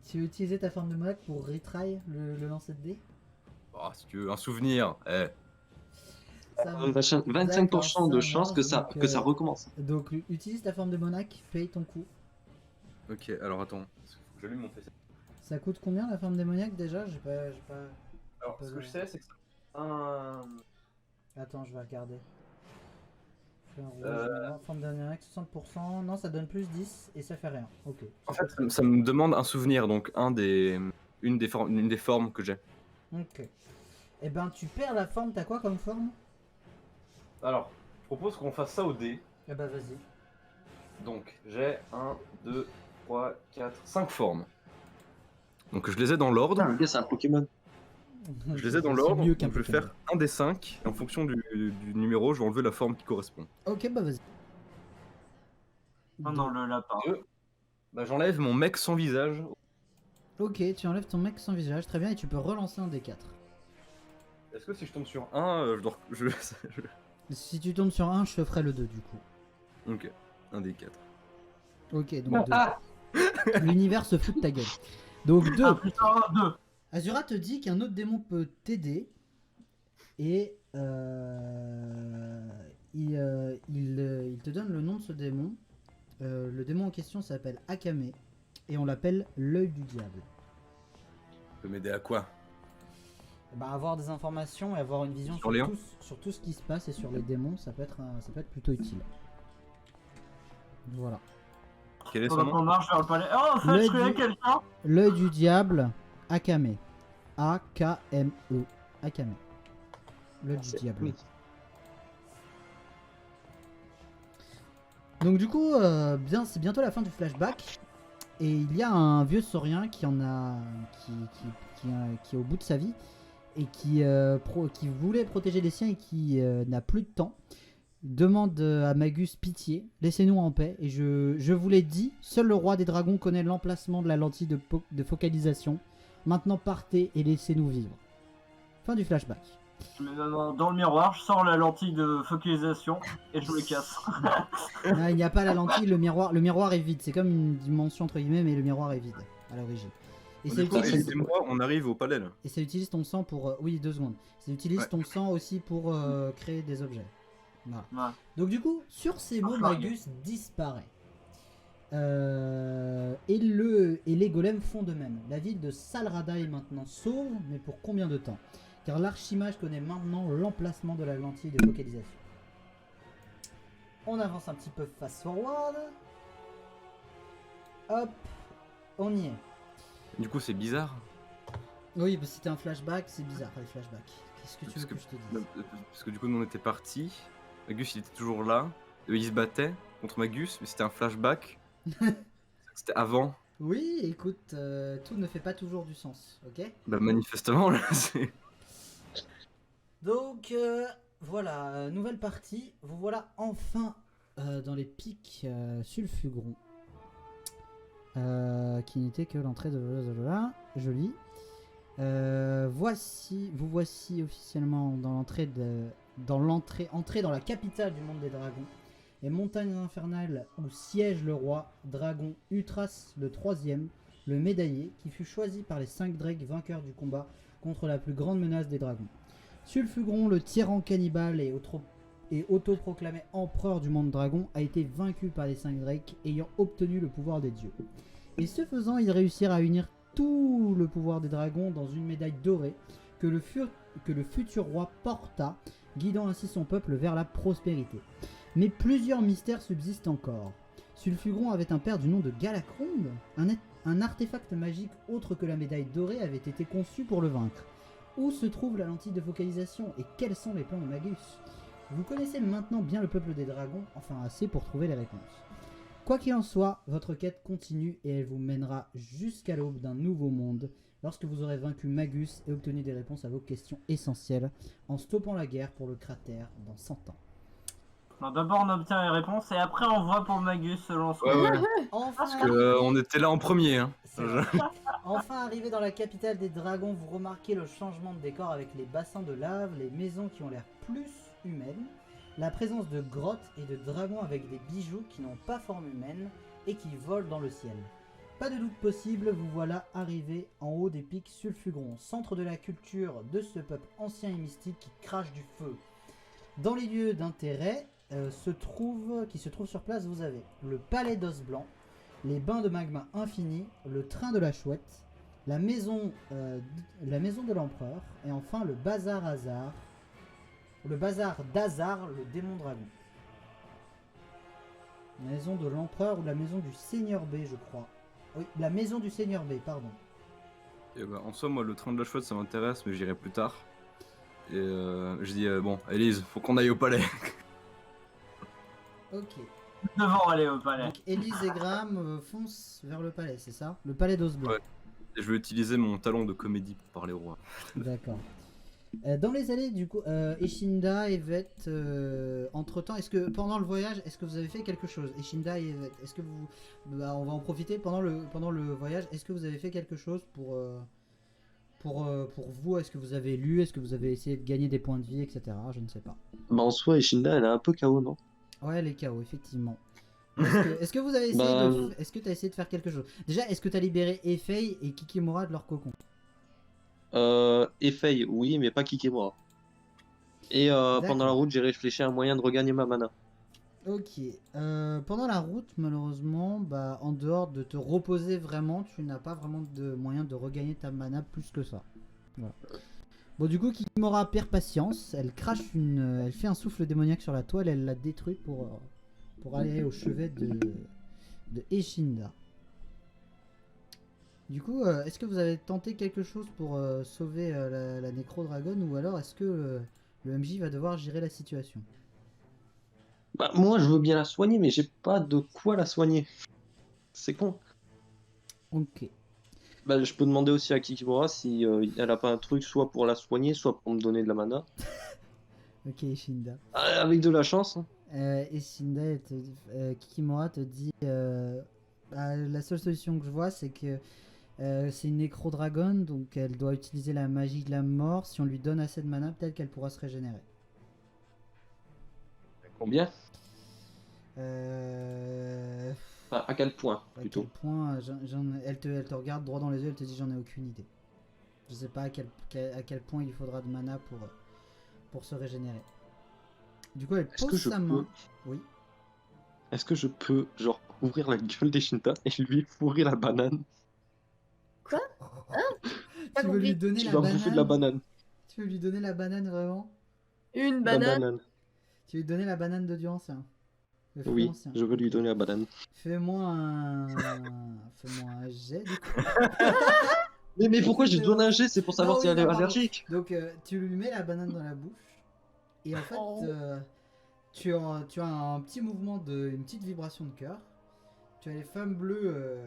Tu veux utiliser ta forme de monac pour retry le lancer de dés? Oh, si tu veux, un souvenir. Eh. Ça marche. 25% de ça chance marche, que ça recommence. Donc utilise ta forme de monac, paye ton coup. Ok, alors attends. Faut que j'allume mon PC. Ça coûte combien la forme démoniaque déjà? J'ai pas... Alors, Pas ce que je vrai. sais, c'est que un. Attends, je vais regarder. Fais un rouge, forme démoniaque 60%, non ça donne plus 10 et ça fait rien. Ok. En fait, ça me demande un souvenir, donc une des formes que j'ai. Ok. Eh ben, tu perds la forme, t'as quoi comme forme? Alors, je propose qu'on fasse ça au dé. Eh ben, vas-y. Donc, j'ai 1, 2, 3, 4, 5 formes. Donc, je les ai dans l'ordre. Putain, le gars, c'est un Pokémon. Je les ai dans C'est l'ordre. mieux Donc, qu'un je vais Pokémon. faire un des 5. En fonction du numéro, je vais enlever la forme qui correspond. Ok, bah vas-y. Non, non, le lapin. Bah, j'enlève mon mec sans visage. Ok, tu enlèves ton mec sans visage, très bien, et tu peux relancer un des 4. Est-ce que si je tombe sur 1, je dois. Si tu tombes sur un, je ferai le 2 du coup. Ok, un des 4. Ok, donc 2. L'univers se fout de ta gueule. Donc 2. 1 plus 1, 2. Azura te dit qu'un autre démon peut t'aider et il te donne le nom de ce démon. Le démon en question s'appelle Akame et on l'appelle l'œil du diable. peut m'aider à quoi? Bah, avoir des informations et avoir une vision Sur Léon sur tout ce qui se passe et sur les démons, ça peut être plutôt utile. Voilà. Quel est son Pendant qu'on nom? marche vers le palais. Oh, en fait, Le je connais du- quelqu'un. L'œil du diable, Akame. A-K-M-E. Akame. L'œil du diable. Oui. Donc du coup, c'est bientôt la fin du flashback. Et il y a un vieux saurien qui est au bout de sa vie. Et qui voulait protéger les siens et qui n'a plus de temps. Demande à Magus pitié, laissez-nous en paix. Et je vous l'ai dit, seul le roi des dragons connaît l'emplacement de la lentille de focalisation. Maintenant partez et laissez-nous vivre. Fin du flashback. Dans le miroir, je sors la lentille de focalisation et je le casse. Non, il n'y a pas la lentille, le miroir est vide. C'est comme une dimension entre guillemets, mais le miroir est vide à l'origine. Et ça Du coup, utilise, aidez-moi, on arrive au palais là. et ça utilise ton sang pour... oui, 2 secondes. Ça utilise Ouais. ton sang aussi pour créer des objets. Voilà. Ouais. Donc du coup, sur ces mots, Flingue. Magus disparaît. Et les golems font de même. La ville de Salrada est maintenant sauve, mais pour combien de temps? Car l'archimage connaît maintenant l'emplacement de la lentille de focalisation. On avance un petit peu fast forward. Hop, on y est. Du coup, c'est bizarre. Oui, bah, c'était un flashback, c'est bizarre les flashbacks. Qu'est-ce que tu veux que je te dise? Parce que du coup, nous on était partis. Magus il était toujours là. Il se battait contre Magus, mais c'était un flashback. C'était avant. Oui, écoute, tout ne fait pas toujours du sens, ok? Bah, manifestement, là, c'est. Donc voilà, nouvelle partie. Vous voilà enfin dans les pics sulfugrons. Qui n'était que l'entrée de là. Joli. Vous voici officiellement dans entrée dans la capitale du monde des dragons. Les montagnes infernales où siège le roi dragon Utras le troisième, le médaillé, qui fut choisi par les 5 drakes vainqueurs du combat contre la plus grande menace des dragons. Sulfugron, le tyran cannibale et autoproclamé empereur du monde dragon, a été vaincu par les 5 drakes ayant obtenu le pouvoir des dieux. Et ce faisant, ils réussirent à unir tout le pouvoir des dragons dans une médaille dorée que le futur roi porta, guidant ainsi son peuple vers la prospérité. Mais plusieurs mystères subsistent encore. Sulfugron avait un père du nom de Galakrond. Un artefact magique autre que la médaille dorée avait été conçu pour le vaincre. Où se trouve la lentille de focalisation et quels sont les plans de Magus? Vous connaissez maintenant bien le peuple des dragons, enfin assez pour trouver les réponses. Quoi qu'il en soit, votre quête continue et elle vous mènera jusqu'à l'aube d'un nouveau monde, lorsque vous aurez vaincu Magus et obtenu des réponses à vos questions essentielles, en stoppant la guerre pour le cratère dans 100 ans. Non, d'abord on obtient les réponses et après on voit pour Magus selon ce Ouais, ouais. Enfin, Parce que on était là en premier. Hein. c'est vrai. Enfin arrivé dans la capitale des dragons, vous remarquez le changement de décor avec les bassins de lave, les maisons qui ont l'air plus humaines, la présence de grottes et de dragons avec des bijoux qui n'ont pas forme humaine et qui volent dans le ciel. Pas de doute possible, vous voilà arrivé en haut des pics sulfugrons, centre de la culture de ce peuple ancien et mystique qui crache du feu. Dans les lieux d'intérêt qui se trouvent sur place, vous avez le palais d'os blanc, les bains de magma infini, le train de la chouette, la maison de l'empereur, et enfin le bazar d'Hazar, le démon dragon. La maison de l'empereur ou la maison du seigneur B, je crois. Oui, la maison du seigneur B, pardon. Et bah, en soi, moi, le train de la chouette, ça m'intéresse, mais j'irai plus tard. Et je dis bon, Elise, faut qu'on aille au palais. Ok. Devant aller au palais. Donc Elise et Graham foncent vers le palais, c'est ça? Le palais d'Osblo. Ouais. Et je vais utiliser mon talent de comédie pour parler au roi. D'accord. Dans les allées, du coup, Ishinda, Evet, entre-temps, est-ce que pendant le voyage, est-ce que vous avez fait quelque chose? Ishinda et Evet, est-ce que vous... Bah, on va en profiter pendant le voyage. Est-ce que vous avez fait quelque chose pour vous? Est-ce que vous avez lu? Est-ce que vous avez essayé de gagner des points de vie, etc. Je ne sais pas. Bah, en soi, Ishinda, elle est un peu KO, non? Ouais, les chaos, effectivement. Est-ce que vous avez essayé Bah, est-ce que tu as essayé de faire quelque chose? Déjà, est-ce que tu as libéré Efei et Kikimora de leur cocon? Effet, oui, mais pas Kikimora. Et pendant la D'accord. route, j'ai réfléchi à un moyen de regagner ma mana. Ok. Pendant la route, malheureusement, bah, en dehors de te reposer vraiment, tu n'as pas vraiment de moyen de regagner ta mana plus que ça. Voilà. Bon, du coup, Kikimora perd patience. Elle crache elle fait un souffle démoniaque sur la toile. Elle la détruit pour aller au chevet de Eshinda. Du coup, est-ce que vous avez tenté quelque chose pour sauver la Nécro-Dragon, ou alors est-ce que le MJ va devoir gérer la situation? Bah, moi, je veux bien la soigner, mais j'ai pas de quoi la soigner. C'est con. Ok. Bah, je peux demander aussi à Kikimora si elle a pas un truc, soit pour la soigner, soit pour me donner de la mana. Ok, Eshinda. Avec de la chance, hein. Eshinda, Kikimora te dit bah, la seule solution que je vois, c'est que c'est une Nécro-Dragon, donc elle doit utiliser la magie de la mort. Si on lui donne assez de mana, peut-être qu'elle pourra se régénérer. Combien? Euh... Enfin, à quel point, À plutôt? quel point elle te regarde droit dans les yeux, elle te dit j'en ai aucune idée. Je sais pas à quel point il faudra de mana pour se régénérer. Du coup, elle Est-ce que pose je sa peux... main. Oui. Est-ce que je peux, genre, ouvrir la gueule d'Eshinda et lui fourrer la banane? Pas Tu veux lui compris. donner Tu la vas bouffer de la banane? banane. Tu veux lui donner la banane vraiment? Une La banane. banane. Tu veux lui donner la banane de Dieu ancien? Le fruit Oui, ancien. je veux lui Ok. donner la banane. Fais-moi un jet du coup. Mais pourquoi je C'est donne un bon. jet? C'est pour savoir Non, si oui, elle est non, pardon. allergique. Donc tu lui mets la banane dans la bouche et en fait Oh. tu as un petit mouvement une petite vibration de cœur. Tu as les flammes bleues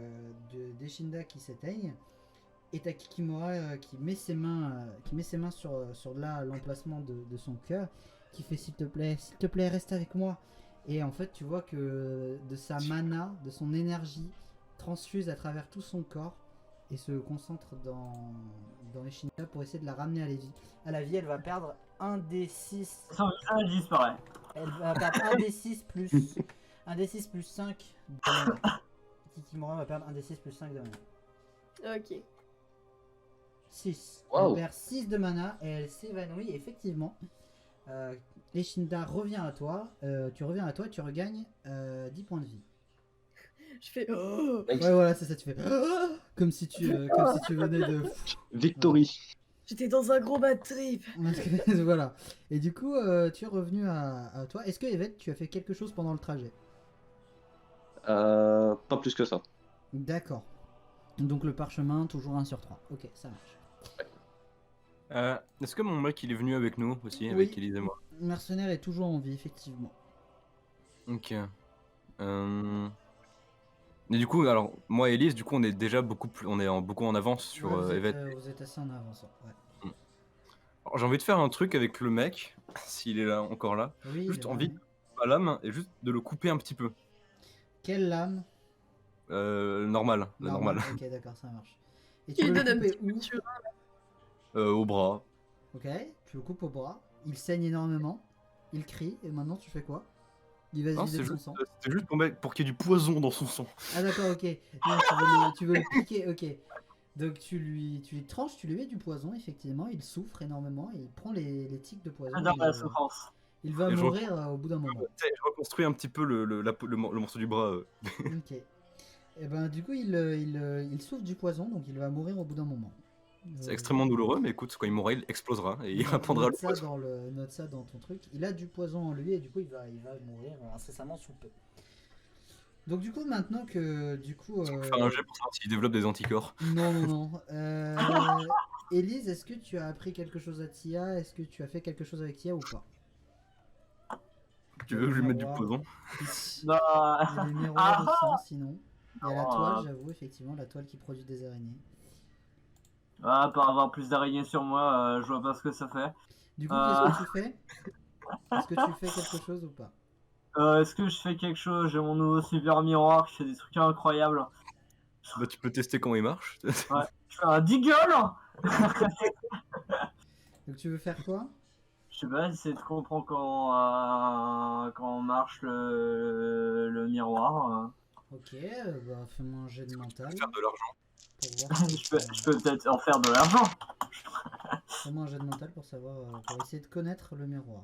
d'Eshinda qui s'éteignent et t'as Kikimora qui met ses mains sur l'emplacement de son cœur, qui fait s'il te plaît reste avec moi. Et en fait tu vois que de sa mana, de son énergie transfuse à travers tout son corps et se concentre dans Eshinda pour essayer de la ramener à la vie. Elle va perdre un des 6. Son visage disparaît. Elle va perdre un des 6 plus 5 de mana. Kikimora va perdre un des 6 plus 5 de mana. Ok. 6. Wow. Elle perd 6 de mana et elle s'évanouit. Effectivement, Eshinda revient à toi. Tu reviens à toi et tu regagnes 10 points de vie. Je fais. Oh. Ouais, voilà, c'est ça. Tu fais comme si tu venais de. Victory. J'étais dans un gros bad trip. Voilà. Et du coup, tu es revenu à toi. Est-ce que Evet, tu as fait quelque chose pendant le trajet? Pas plus que ça. D'accord. Donc le parchemin, toujours 1 sur 3. Ok, ça marche. Est-ce que mon mec il est venu avec nous aussi, Oui. avec Elise et moi? Le mercenaire est toujours en vie, effectivement. Ok. Et du coup, alors moi et Elise, du coup, on est déjà beaucoup en avance sur Ouais, Evet. vous êtes assez en avance. Ouais. Alors, j'ai envie de faire un truc avec le mec, s'il est là encore là. Oui, Juste il est envie là, de oui. ma lame et juste de le couper un petit peu. Quelle lame? Normal, la normale. Ok, d'accord, ça marche. Et tu Il veux le donne un couper petit où? coup sur- Au bras. Ok, tu le coupes au bras. Il saigne énormément. Il crie. Et maintenant, tu fais quoi? Il va se Non, vider c'est de son juste, sang. c'est juste pour qu'il y ait du poison dans son sang. Ah d'accord, ok. Non, tu veux le piquer, ok. Donc tu lui tranches, tu lui mets du poison, effectivement. Il souffre énormément. Et il prend les tiques de poison. J'adore et, la souffrance. il va Et je mourir au bout d'un moment. Tu sais, je reconstruis un petit peu le morceau du bras. Ok. Et ben du coup, il souffre du poison, donc il va mourir au bout d'un moment. C'est extrêmement douloureux, mais écoute, quand il mourra, il explosera et il Note- reprendra le note ça poison. note ça dans ton truc. Il a du poison en lui et du coup il va mourir incessamment sous peu. Donc du coup, maintenant que... Du coup... Faire un jet pour savoir s'il développe des anticorps. Non, non, non. Élise, est-ce que tu as appris quelque chose à Tia? Est-ce que tu as fait quelque chose avec Tia ou pas? Tu veux que je lui mette du Miroir. poison? Non. Il y a des miroirs de Ah. sang, sinon. Il y a la Non, toile, j'avoue, effectivement, la toile qui produit des araignées. Ah, par avoir plus d'araignées sur moi, je vois pas ce que ça fait. Du coup, qu'est-ce que tu fais? Est-ce que tu fais quelque chose ou pas? Est-ce que je fais quelque chose? J'ai mon nouveau super miroir qui fait des trucs incroyables. Bah, tu peux tester comment il marche. Ouais. Je fais un deagle. Donc tu veux faire quoi? Je sais pas, j'essaie de comprendre comment marche le miroir. Ok, bah fais-moi un jet de mental Faire de l'argent. pour voir. Je peux peut-être en faire de l'argent. Fais-moi un jet de mental pour savoir, pour essayer de connaître le miroir.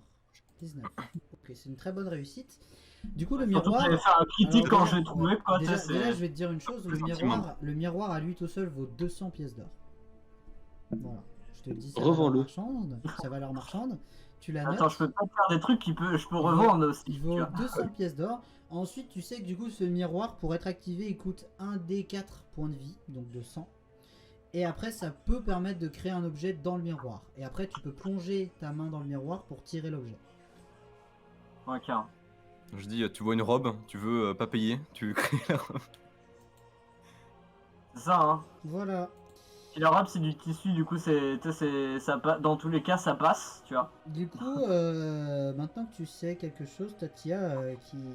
19. Ok, c'est une très bonne réussite. Du coup, le Surtout que miroir. j'avais fait un critique Alors, quand déjà, j'ai trouvé ouais, quoi. déjà, tu sais, déjà, je vais te dire une chose, le Sentiment. miroir à lui tout seul vaut 200 pièces d'or. Voilà, je te le dis, c'est Revends-le. marchande, sa valeur marchande. Tu la notes. Attends, je peux pas faire des trucs je peux revendre aussi. Il tu vaut vois. 200 pièces d'or. Ensuite, tu sais que du coup, ce miroir, pour être activé, il coûte 1 d 4 points de vie, donc de 100. Et après, ça peut permettre de créer un objet dans le miroir. Et après, tu peux plonger ta main dans le miroir pour tirer l'objet. Ok. Je dis, tu vois une robe, tu veux pas payer, tu veux créer la robe. C'est ça, hein. Voilà. Et la robe, c'est du tissu, du coup, dans tous les cas, ça passe, tu vois. Du coup, maintenant que tu sais quelque chose, Tatia,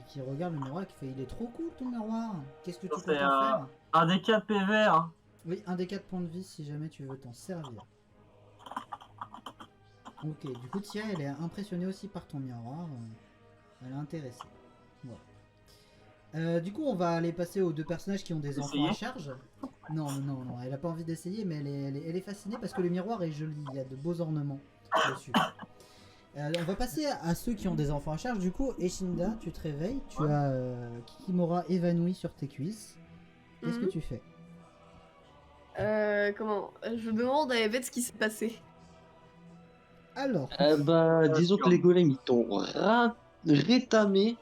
qui regarde le miroir, qui fait il est trop cool ton miroir. Qu'est-ce que tu Ça, peux c'est, en faire? Un des 4 PV, hein. Oui, un des 4 points de vie si jamais tu veux t'en servir. Ok, du coup, Tia, elle est impressionnée aussi par ton miroir. Elle est intéressée. Voilà. Du coup, on va aller passer aux deux personnages qui ont des enfants à Essayer charge. Non, non, non, elle a pas envie d'essayer, mais elle est fascinée parce que le miroir est joli. Il y a de beaux ornements dessus. On va passer à ceux qui ont des enfants à charge. Du coup, Eshinda, tu te réveilles. Tu as Kikimora évanoui sur tes cuisses. Qu'est-ce que tu fais? Je demande à Evette ce qui s'est passé. Alors, Bah, disons que les golems ils t'ont rétamé,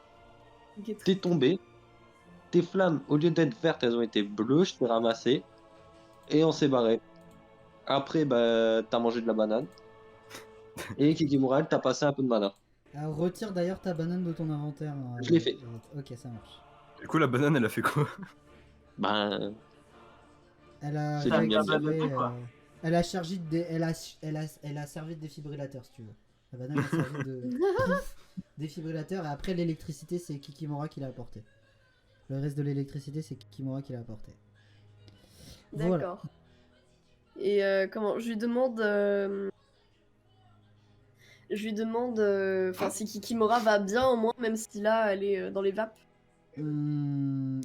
t'es tombé. Tes flammes, au lieu d'être vertes, elles ont été bleues, je t'ai ramassé. Et on s'est barré. Après, bah, t'as mangé de la banane. Et Kikimura, t'as passé un peu de mana. retire d'ailleurs ta banane de ton inventaire. Je l'ai fait. Ok, ça marche. Du coup, la banane, elle a fait quoi? Ben, Elle a C'est la mienne. réactivé, elle a chargé elle a servi de défibrillateur si tu veux. La banane a servi de défibrillateur et après l'électricité c'est Kikimora qui l'a apporté. Le reste de l'électricité c'est Kikimora qui l'a apporté. Voilà. D'accord. Et je lui demande. Si Kikimora va bien au moins, même si là elle est dans les vapes. Elle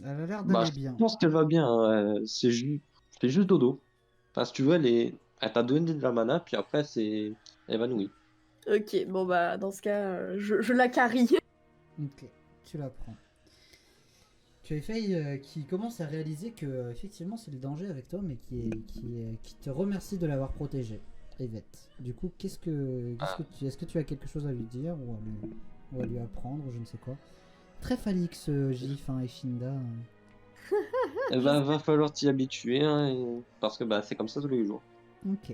a l'air bah, d'aller je bien. pense qu'elle va bien. C'est juste dodo. Enfin, si tu veux, elle t'a donné de la mana, puis après, c'est évanoui. Ok, bon bah dans ce cas, je la carie. Ok, tu la prends. Tu as Faye qui commence à réaliser que effectivement c'est le danger avec toi, mais qui te remercie de l'avoir protégé, Evette. Du coup, est-ce que tu as quelque chose à lui dire ou à lui apprendre ou je ne sais quoi? Très phallique ce gif, hein, Eshinda. Va falloir t'y habituer, hein, parce que bah, c'est comme ça tous les jours. Ok.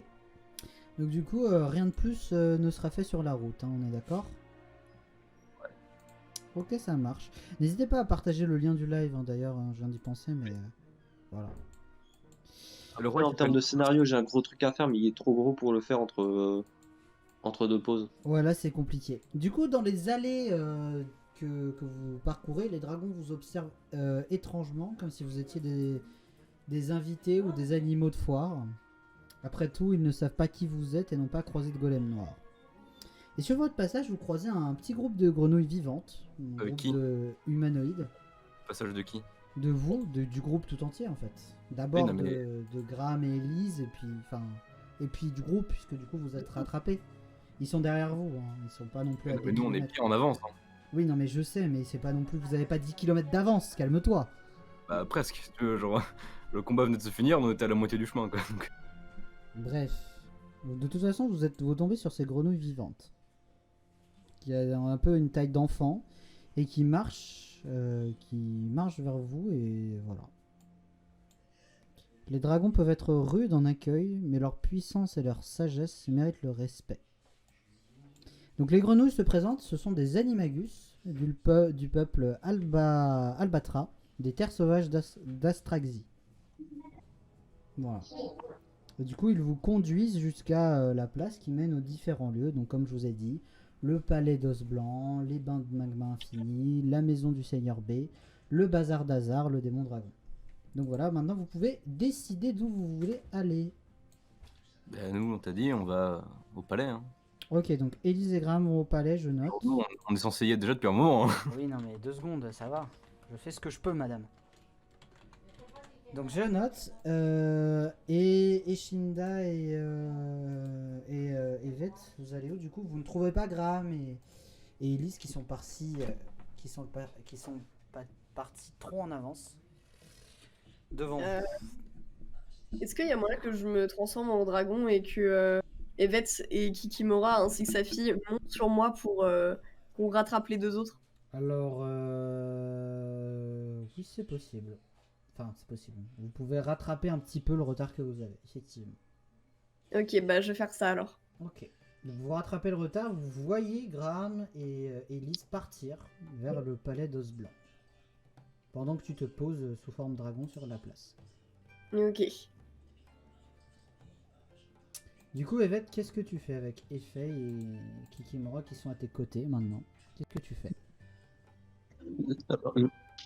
Donc du coup, rien de plus ne sera fait sur la route, hein, on est d'accord? Ok, ça marche. N'hésitez pas à partager le lien du live, hein, d'ailleurs, hein, je viens d'y penser, mais voilà. Le Après, en termes de scénario, j'ai un gros truc à faire, mais il est trop gros pour le faire entre deux pauses. Ouais, là c'est compliqué. Du coup, dans les allées que vous parcourez, les dragons vous observent étrangement, comme si vous étiez des invités ou des animaux de foire. Après tout, ils ne savent pas qui vous êtes et n'ont pas croisé de golem noir. Et sur votre passage, vous croisez un petit groupe de grenouilles vivantes, un groupe qui de humanoïdes, Passage de qui? de vous, du groupe tout entier en fait. D'abord Oui, non, mais- de Graham et Elise, et puis du groupe, puisque du coup vous êtes rattrapés. Ils sont derrière vous, hein. Ils sont pas non plus à Mais des nous, on est kilomètres. bien en avance. Hein. Oui, non mais je sais, mais c'est pas non plus, vous avez pas 10 km d'avance, calme-toi. Bah, presque. Si tu veux, genre, le combat venait de se finir, on était à la moitié du chemin, quoi. Donc, Bref. De toute façon, vous tombez sur ces grenouilles vivantes. Qui a un peu une taille d'enfant et qui marchent marchent vers vous et voilà. Les dragons peuvent être rudes en accueil, mais leur puissance et leur sagesse méritent le respect. Donc les grenouilles se présentent, ce sont des animagus du peuple Albatra, des terres sauvages d'Astraxie. Voilà. Et du coup, ils vous conduisent jusqu'à la place qui mène aux différents lieux. Donc comme je vous ai dit, le palais d'os blanc, les bains de magma infini, la maison du Seigneur B, le bazar d'Hazard, le démon dragon. Donc voilà, maintenant vous pouvez décider d'où vous voulez aller. Ben, nous, on t'a dit, on va au palais. Hein. Ok, donc Élise et Graham vont au palais, je note. Nous, on est censé y être déjà depuis un moment. Hein. Oui, non mais 2 secondes, ça va. Je fais ce que je peux, madame. Donc je note. Et Shinda et Yvette, vous allez où du coup? Vous ne trouvez pas Graham et Élise qui sont partis, qui sont pas partis trop en avance devant vous. Est-ce qu'il y a moyen que je me transforme en dragon et que Yvette et Kikimora ainsi que sa fille montent sur moi pour qu'on rattrape les 2 autres? Alors, oui, c'est possible. Enfin, c'est possible. Vous pouvez rattraper un petit peu le retard que vous avez, effectivement. Ok, bah je vais faire ça alors. Ok. Donc, vous rattrapez le retard, vous voyez Graham et Elise partir vers le palais d'os blanc. Pendant que tu te poses sous forme dragon sur la place. Ok. Du coup, Yvette, qu'est-ce que tu fais avec Effet et Kikimora qui sont à tes côtés maintenant? Qu'est-ce que tu fais? Alors,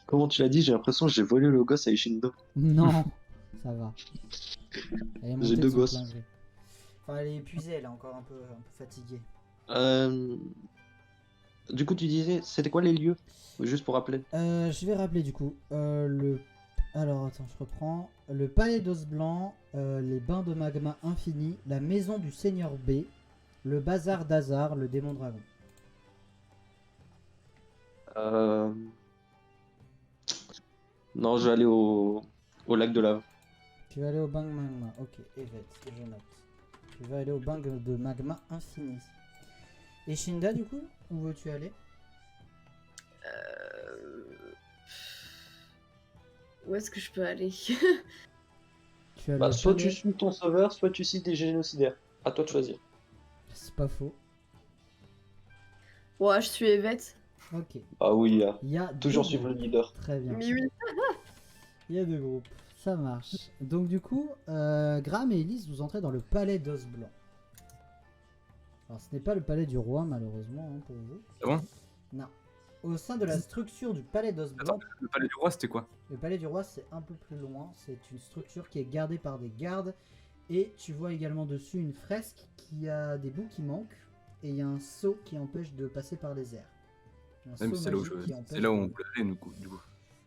comment tu l'as dit, j'ai l'impression que j'ai volé le gosse à Ishindo. Non, ça va. Elle est montée J'ai de 2 son gosses. plein gré. Enfin, elle est épuisée, elle est encore un peu fatiguée. Du coup, tu disais, c'était quoi les lieux? Juste pour rappeler. Je vais rappeler du coup. Alors attends, je reprends. Le palais d'os blanc, les bains de magma infini, la maison du Seigneur B, le bazar d'Hazard, le démon dragon. Non, je vais aller au lac de lave. Tu vas aller au bain de magma. Ok, Yvette, je note. Tu vas aller au bain de magma infini. Et Shinda, du coup, où veux-tu aller? Où est-ce que je peux aller? Tu vas aller Bah, au soit palais- tu suis ton sauveur, soit tu cites des génocidaires. À toi de choisir. C'est pas faux. Ouais, je suis Yvette. Ok. Ah oui, Il y a toujours deux suivre le groupes. leader. Très bien. Mais oui. Il y a 2 groupes. Ça marche. Donc du coup, Graham et Elise, vous entrez dans le palais d'os blanc. Alors ce n'est pas le palais du roi malheureusement hein, pour vous. C'est bon? Non. Au sein de la structure du palais d'os blanc, Attends, le palais du roi, c'était quoi? le palais du roi c'est un peu plus loin. C'est une structure qui est gardée par des gardes. Et tu vois également dessus une fresque qui a des bouts qui manquent. Et il y a un sceau qui empêche de passer par les airs. Un Ouais, mais sceau c'est là où, magique qui empêche c'est là où de- on peut aller, nous, du coup.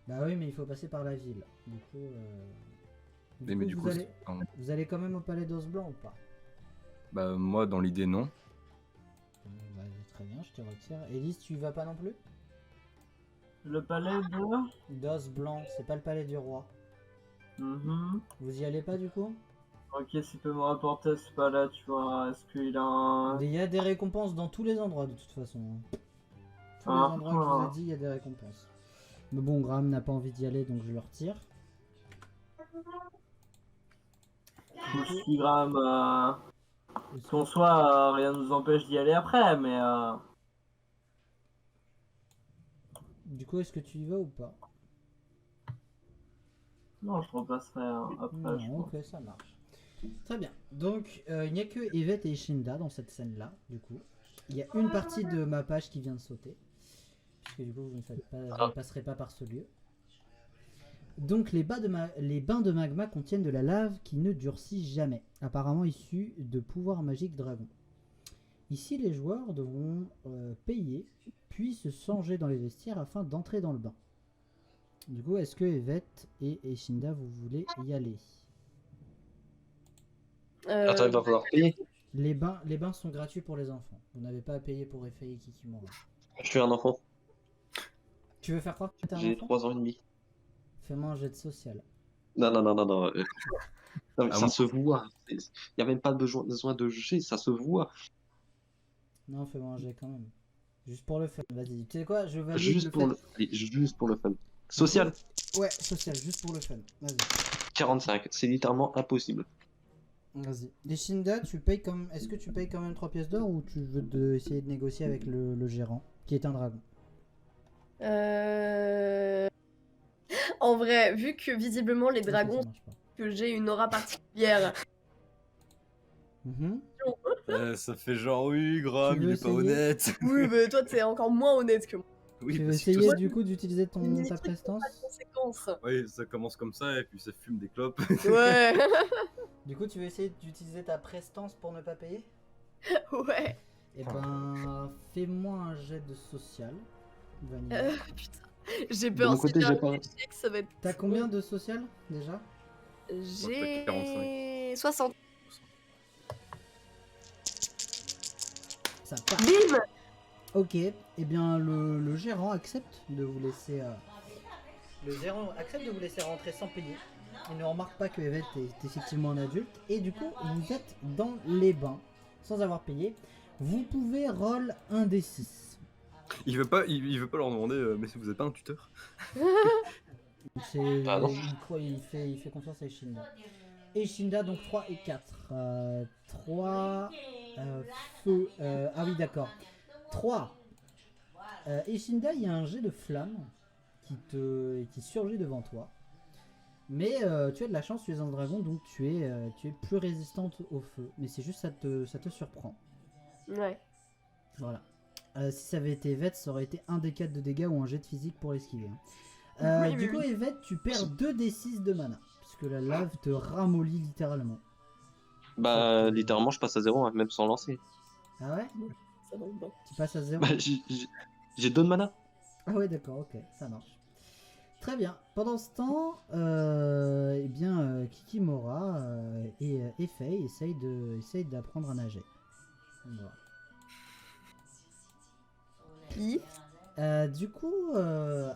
Bah oui, mais il faut passer par la ville. Du coup, Mais du coup, allez... Vous allez quand même au palais d'os blanc ou pas? bah, moi, dans l'idée, non. Bah, très bien, je te retire. Elise, tu y vas pas non plus? Le palais de... D'os blanc, c'est pas le palais du roi. Mhm. Vous y allez pas du coup? Ok, s'il peut me rapporter à ce palais, tu vois, est-ce qu'il a un... Il y a des récompenses dans tous les endroits de toute façon. Tous les Ah, endroits que je vous ai dit, il y a des récompenses. Mais bon, Graham n'a pas envie d'y aller donc je le retire. Je suis Graham, qu'en soit, rien ne nous empêche d'y aller après, mais... Du coup, est-ce que tu y vas ou pas? Non, je repasserai après, je Non, pense. ok, ça marche. Très bien. Donc, il n'y a que Yvette et Shinda dans cette scène-là, du coup. Il y a une partie de ma page qui vient de sauter. Puisque du coup, vous ne passerez pas par ce lieu. Donc, les bains de magma contiennent de la lave qui ne durcit jamais. Apparemment issue de pouvoirs magiques dragon. Ici, les joueurs devront payer, puis se changer dans les vestiaires afin d'entrer dans le bain. Du coup, est-ce que Yvette et Shinda, vous voulez y aller? Attends, il va falloir payer. Les bains sont gratuits pour les enfants. Vous n'avez pas à payer pour Effet et Kikimora. Je suis un enfant. Tu veux faire quoi? T'es un J'ai enfant? 3 ans et demi. Fais-moi un jet de social. Non. Non, mais Ah ça bon? se voit. Il n'y a même pas besoin de juger, ça se voit. Non, fais-moi un jet quand même. Juste pour le fun, vas-y. Tu sais quoi, je valide Juste le pour fait... le... Allez, juste pour le fun. Social, Ouais, social, juste pour le fun. Vas-y. 45. C'est littéralement impossible. Vas-y. Et Shinda, tu payes comme... Est-ce que tu payes quand même 3 pièces d'or ou tu veux essayer de négocier avec le gérant, qui est un dragon? En vrai, vu que visiblement les Ok, ça dragons, marche pas. que j'ai une aura particulière. Mhm. Ça fait genre, oui, Graham, Tu veux il est pas essayer honnête. Oui, mais toi, t'es encore moins honnête que moi. Oui, Tu veux parce que essayer toi, du coup d'utiliser ta Les prestance? Pas de conséquences. ouais, ça commence comme ça et puis ça fume des clopes. Ouais. Du coup, tu veux essayer d'utiliser ta prestance pour ne pas payer? Ouais. Eh ben, fais-moi un jet de social. Vanilla. Putain. J'ai De peur mon si côté, j'ai j'ai un pas. échec, ça va être. T'as combien de social déjà? J'ai 60. Ça part. Bim. Ok, eh bien le gérant accepte de vous laisser. Le gérant accepte de vous laisser rentrer sans payer. Il ne remarque pas que Evette est effectivement un adulte. Et du coup, vous êtes dans les bains sans avoir payé. Vous pouvez roll un des 6. Il veut pas leur demander, mais si vous êtes pas un tuteur. Ah non. Il fait confiance à Ishinda. Ishinda, donc 3 et 4. 3 feu. Ah oui, d'accord. 3. Ishinda, il y a un jet de flamme qui surgit devant toi. Mais tu as de la chance, tu es un dragon, donc tu es plus résistante au feu. Mais c'est juste ça te surprend. Ouais. Voilà. Si ça avait été Evette, ça aurait été un des 4 de dégâts ou un jet de physique pour l'esquiver. Oui, Du oui, coup, oui. Evette, tu perds 2 des 6 de mana. Puisque la lave te ramollit littéralement. Bah, littéralement, je passe à 0, hein, même sans lancer. Ah ouais? Ça va bien. Tu passes à 0? Bah, j'ai 2 de mana. Ah ouais, d'accord, ok, ça marche. Très bien. Pendant ce temps, eh bien, Kikimora et Faye essayent d'apprendre à nager. Voilà. Qui Du coup,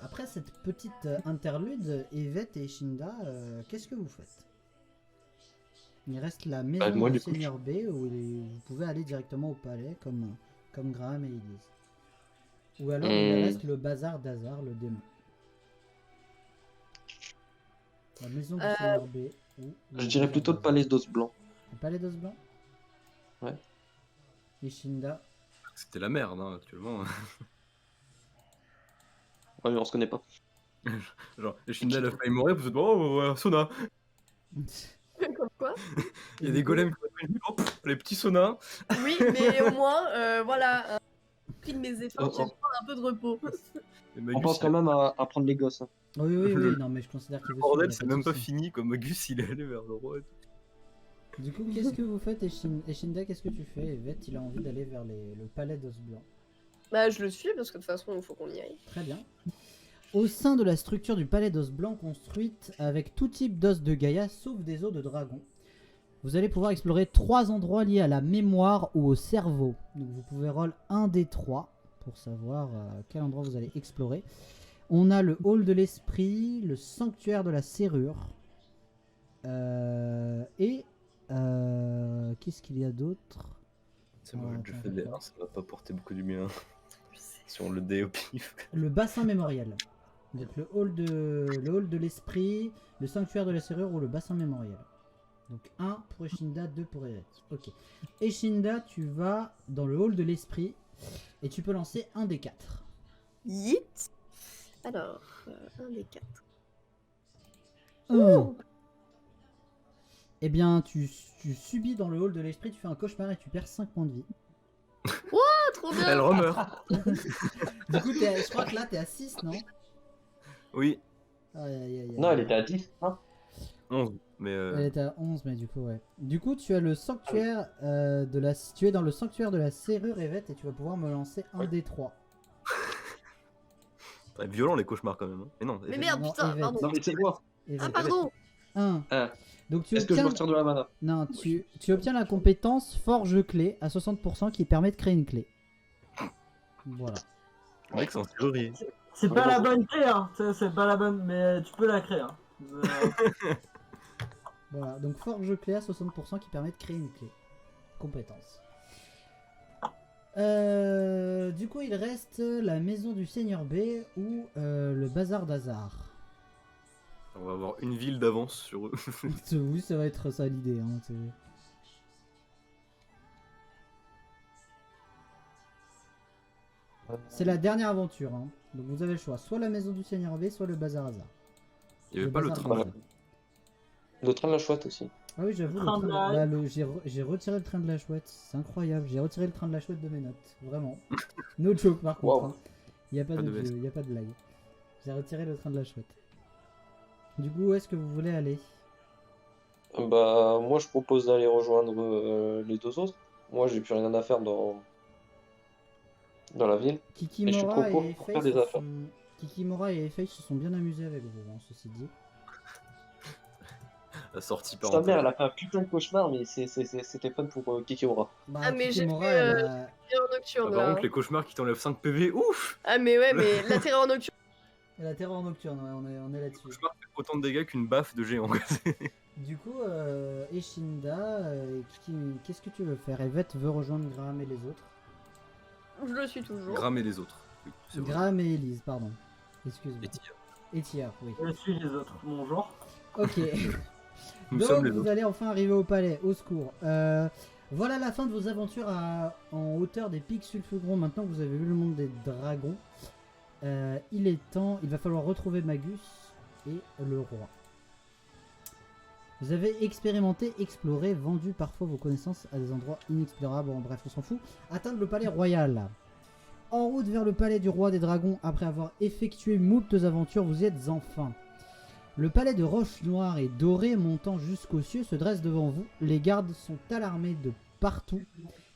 après cette petite interlude, Evette et Shinda, qu'est-ce que vous faites? Il reste la maison moi, du du coup, Seigneur B où vous pouvez aller directement au palais comme Graham et Elise. Ou alors il reste le bazar d'Hazard, le démon. La maison du Seigneur B ou Je dirais plutôt le palais d'os blanc. Le palais d'os blanc? Ouais. Et Shinda? C'était la merde, hein, actuellement. Ouais, mais on se connaît pas. Genre, et Shindel a failli mourir, vous êtes oh, ouais, sauna. Comme quoi Il y a des golems qui ont pris oh, pff, les petits saunas. Oui, mais au moins, voilà. Pris de mes efforts, Oh, j'ai oh. besoin d'un peu de repos. Et On Magus, pense quand même à prendre les gosses. Hein. Oui, oui, oui, Le- non, mais je considère qu'il le veut bordel, suivre, c'est y a même de pas souci. fini, comme Magus, il est allé vers le roi. Et tout. Du coup, qu'est-ce que vous faites, Eshinda, qu'est-ce que tu fais? Evette, il a envie d'aller vers le palais d'os blanc. Bah, je le suis parce que de toute façon, il faut qu'on y aille. Très bien. Au sein de la structure du palais d'os blanc construite avec tout type d'os de Gaïa sauf des os de dragon, vous allez pouvoir explorer 3 endroits liés à la mémoire ou au cerveau. Donc vous pouvez roll un des 3 pour savoir quel endroit vous allez explorer. On a le hall de l'esprit, le sanctuaire de la serrure et qu'est-ce qu'il y a d'autre? C'est moi, j'ai déjà attends, fait des attends. 1, ça va pas porter beaucoup du bien. Je sais. Sur le dé au pif. Le bassin mémorial. Donc le hall de l'esprit, le sanctuaire de la serrure ou le bassin mémorial. Donc 1 pour Eshinda, 2 pour Evette. Ok. Eshinda, tu vas dans le hall de l'esprit et tu peux lancer un des 4. Yeet. Alors, un des 4. Oh. Eh bien, tu subis dans le hall de l'esprit, tu fais un cauchemar et tu perds 5 points de vie. Ah, trop bien. Elle remeurt. Du coup, je crois que là, t'es à 6, non? Oui, Aïe, aïe, aïe, aïe. Non, elle était à 10. Hein 11. Mais Elle était à 11, mais du coup, ouais. Du coup, tu as le sanctuaire tu es dans le sanctuaire de la serrure, Evette, et tu vas pouvoir me lancer un des 3. très violent les cauchemars quand même. Hein. Mais non, Mais merde, Non, putain, Evette. pardon. Non, mais c'est moi. Ah, pardon. 1. Ah. Donc tu Est-ce que je obtiens... me retire de la mana? Non, tu obtiens la compétence forge clé à 60% qui permet de créer une clé. Voilà. c'est vrai que c'est en serrurier. C'est pas la bonne clé, hein. C'est pas la bonne, mais tu peux la créer. Hein. Voilà, donc forge clé à 60% qui permet de créer une clé. Compétence. Du coup, il reste la maison du Seigneur B ou le bazar d'Hazard. On va avoir une ville d'avance sur eux. Oui, ça va être ça l'idée. Hein, c'est la dernière aventure. Hein. Donc vous avez le choix. Soit la maison du Seigneur B, soit le bazar Hazard. Il n'y avait pas le bazar train. d'Hazard. Le train de la chouette aussi. Ah oui, j'avoue, Train de la- j'ai retiré le train de la chouette. C'est incroyable. J'ai retiré le train de la chouette de mes notes. Vraiment. No joke par contre. Wow. Hein. Il n'y a pas, Pas de de veste. il y a pas de blague. J'ai retiré le train de la chouette. Du coup, où est-ce que vous voulez aller? Bah, moi, je propose d'aller rejoindre les deux autres. Moi, j'ai plus rien à faire dans la ville. Et je suis Kikimora trop et pauvre pour faire des affaires. Kikimora et Efei se sont bien amusés avec vous, hein, ceci dit. La sortie par Sa mère, elle a fait un putain de cauchemar, mais c'était fun pour Kikimora. Bah, Ah, mais j'ai Kikimora, fait, elle a- Terreur nocturne, Par là. contre, les cauchemars qui t'enlèvent 5 PV, ouf! Ah, mais ouais, mais la terreur nocturne. elle a terreur nocturne, ouais, on est là-dessus. Cauchemar fait autant de dégâts qu'une baffe de géant. Du coup, Eshinda, qu'est-ce que tu veux faire? Evette veut rejoindre Graham et les autres. Je le suis toujours. Grammer les autres. Oui, c'est vrai. Graham et Elise, pardon. Excuse-moi. Et Tia. Et Tia, oui. Je suis les autres. Bonjour. Ok. Nous Donc sommes les vous autres. allez enfin arriver au palais, au secours. Voilà la fin de vos aventures en hauteur des pics sulfurons. Maintenant que vous avez vu le monde des dragons, il va falloir retrouver Magus et le roi. Vous avez expérimenté, exploré, vendu parfois vos connaissances à des endroits inexplorables. Bon, bref, on s'en fout. Atteindre le palais royal. En route vers le palais du roi des dragons, après avoir effectué moultes aventures, vous y êtes enfin. Le palais de roche noire et dorée montant jusqu'aux cieux se dresse devant vous. Les gardes sont alarmés de partout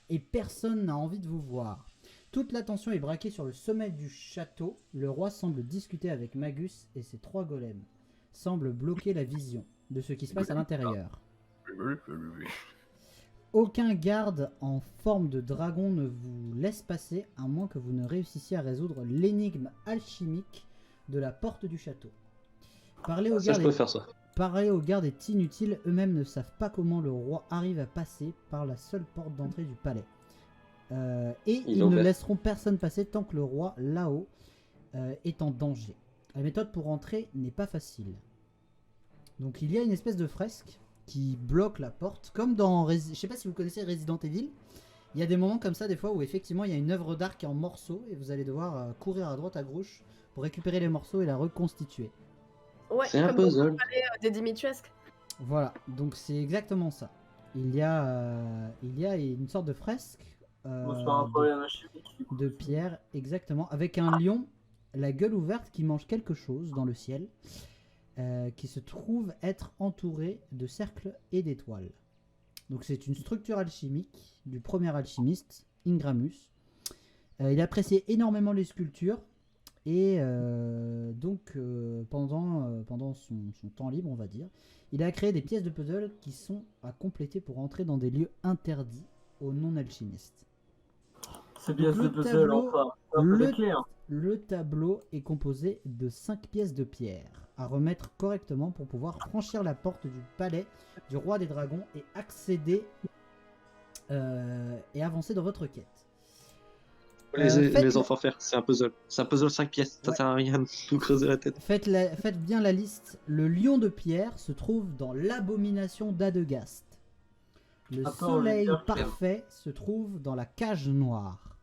et personne n'a envie de vous voir. Toute l'attention est braquée sur le sommet du château. Le roi semble discuter avec Magus et ses 3 golems. Semble bloquer la vision de ce qui se passe à l'intérieur. Aucun garde en forme de dragon ne vous laisse passer à moins que vous ne réussissiez à résoudre l'énigme alchimique de la porte du château. Parler aux Ça, je gardes peux faire ça. Parler aux gardes est inutile, eux-mêmes ne savent pas comment le roi arrive à passer par la seule porte d'entrée du palais. Et ils ont ne fait. laisseront personne passer tant que le roi, là-haut, est en danger. La méthode pour entrer n'est pas facile. Donc il y a une espèce de fresque qui bloque la porte, comme dans... Je sais pas si vous connaissez Resident Evil. Il y a des moments comme ça, des fois, où effectivement il y a une œuvre d'art qui est en morceaux, et vous allez devoir courir à droite, à gauche, pour récupérer les morceaux et la reconstituer. Ouais, C'est un comme dans puzzle. le palais des Dimitrescu. Voilà, donc c'est exactement ça. Il y a une sorte de fresque Bon, c'est pas un problème chimique. Du coup. de pierre, exactement, avec un lion, la gueule ouverte, qui mange quelque chose dans le ciel, qui se trouve être entouré de cercles et d'étoiles. Donc c'est une structure alchimique du premier alchimiste, Ingramus. Il appréciait énormément les sculptures. Et pendant son temps libre, on va dire, il a créé des pièces de puzzle qui sont à compléter pour entrer dans des lieux interdits aux non-alchimistes. C'est bien ce Le puzzle, tableau- enfin. C'est un peu le- des clés, hein. Le tableau est composé de 5 pièces de pierre à remettre correctement pour pouvoir franchir la porte du palais du roi des dragons et accéder et avancer dans votre quête. faites- Les enfants faire, c'est un puzzle. C'est un puzzle 5 pièces. Ça Ouais. sert à rien de nous creuser la tête. Faites bien la liste. Le lion de pierre se trouve dans l'abomination d'Adegast. Le Attends, soleil je vais faire- parfait se trouve dans la cage noire.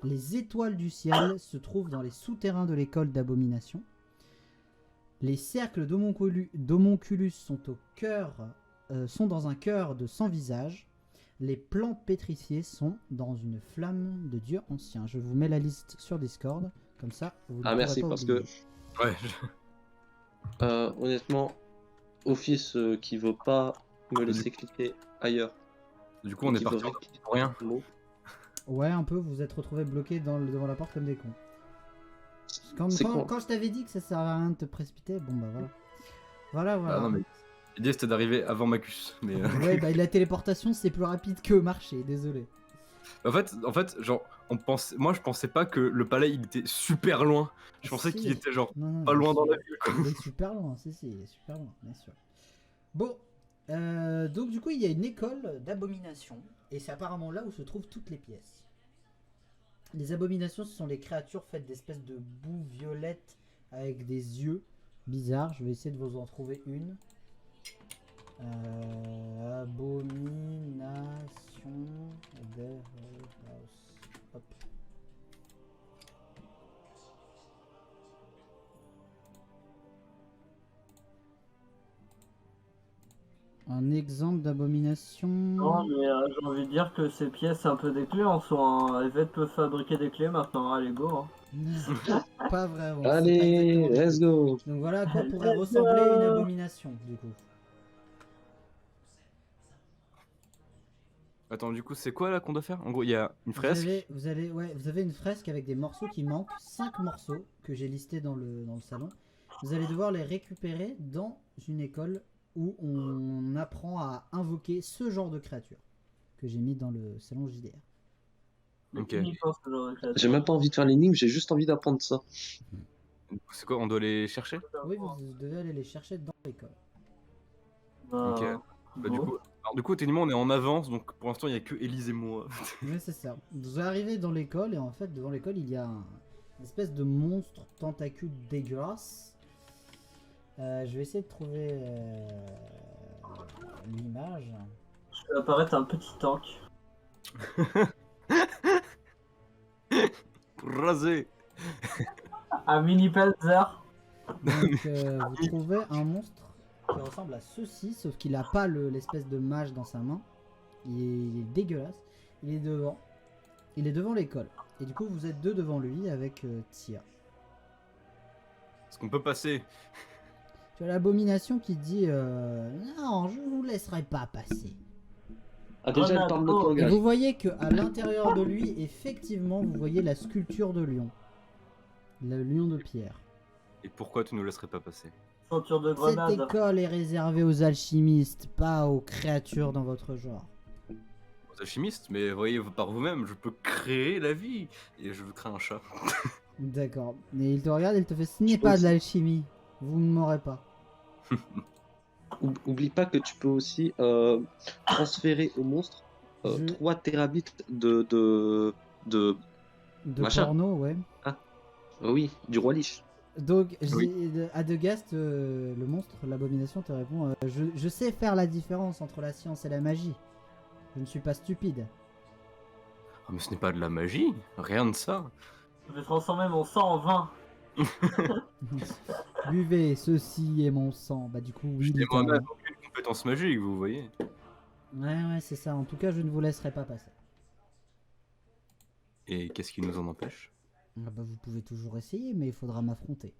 Les étoiles du ciel se trouvent dans les souterrains de l'école d'abomination. Les cercles d'homonculus sont dans un cœur de 100 visages. Les plans pétrifiés sont dans une flamme de dieu ancien. Je vous mets la liste sur Discord, comme ça vous ne Ah, pourrez merci, pas parce oublier. que Ouais, honnêtement, Office qui veut pas me laisser cliquer ailleurs. du coup, on est Qui parti veut pour rien. Bon. Ouais, un peu, vous êtes retrouvés bloqués devant la porte comme des cons. Quand C'est con. je t'avais dit que ça servait à rien de te précipiter, bon bah voilà. Voilà. Ah non, mais l'idée c'était d'arriver avant Macus. Mais Ouais, bah la téléportation c'est plus rapide que marcher, désolé. en fait, genre, moi je pensais pas que le palais il était super loin. Je pensais Si. qu'il était genre Non, pas bien loin dans sûr. la ville. Quoi. Il est super loin, si, il est super loin, bien sûr. Bon, donc du coup il y a une école d'abomination, et c'est apparemment là où se trouvent toutes les pièces. Les abominations, ce sont les créatures faites d'espèces de boue violette avec des yeux bizarres. Je vais essayer de vous en trouver une. Abomination Death House. Hop. Un exemple d'abomination. Non, mais j'ai envie de dire que ces pièces, un peu des clés en soi. Hein. Yvette peut fabriquer des clés maintenant, allez go. Hein. Pas vraiment. c'est pas Allez, exactement let's go. Donc voilà à quoi pourrait ressembler une abomination, du coup. Attends, du coup, c'est quoi là qu'on doit faire? En gros, il y a une fresque. Vous avez une fresque avec des morceaux qui manquent, 5 morceaux que j'ai listés dans le salon. Vous allez devoir les récupérer dans une école où on apprend à invoquer ce genre de créature que j'ai mis dans le salon JDR. Ok. Uniquement ce genre de créature. J'ai même pas envie de faire l'énigme, j'ai juste envie d'apprendre ça. C'est quoi? On doit les chercher? Oui, vous devez aller les chercher dans l'école. Ok. Bah, du coup, techniquement, on est en avance, donc pour l'instant, il n'y a que Élise et moi. Oui, c'est ça. Vous arrivez dans l'école et en fait, devant l'école, il y a une espèce de monstre tentacule dégueulasse. Je vais essayer de trouver l'image. Je vais apparaître un petit tank. Rasé. Un mini Panzer. Donc, vous trouvez un monstre qui ressemble à ceci, sauf qu'il n'a pas l'espèce de mage dans sa main. Il est dégueulasse. Il est devant l'école. Et du coup, vous êtes deux devant lui avec Tia. Est-ce qu'on peut passer? Tu as l'abomination qui dit non, je ne vous laisserai pas passer. Ah, déjà, elle parle notre Et langage. vous voyez qu'à l'intérieur de lui, effectivement, vous voyez la sculpture de lion. Le lion de pierre. Et pourquoi tu nous laisserais pas passer? Ceinture de Cette grenade. école est réservée aux alchimistes, pas aux créatures dans votre genre. Aux alchimistes, mais voyez par vous-même, je peux créer la vie. Et je veux créer un chat. D'accord. Et il te regarde et il te fait, ce n'est Je pas pense- de l'alchimie. Vous ne m'aurez pas. Oublie pas que tu peux aussi transférer au monstre Je- 3 terabits de De Machin. porno, ouais. oui, du roi Lich. Donc, Oui. Adegast, le monstre, l'abomination, te répond je sais faire la différence entre la science et la magie. Je ne suis pas stupide. Oh, mais ce n'est pas de la magie, rien de ça. Je vais transformer mon sang en vin. Buvez, ceci est mon sang. Bah, du coup, oui. Je n'ai littéralement. moi-même aucune compétence magique, vous voyez. Ouais, c'est ça. En tout cas, je ne vous laisserai pas passer. Et qu'est-ce qui nous en empêche? Ah bah, vous pouvez toujours essayer, mais il faudra m'affronter.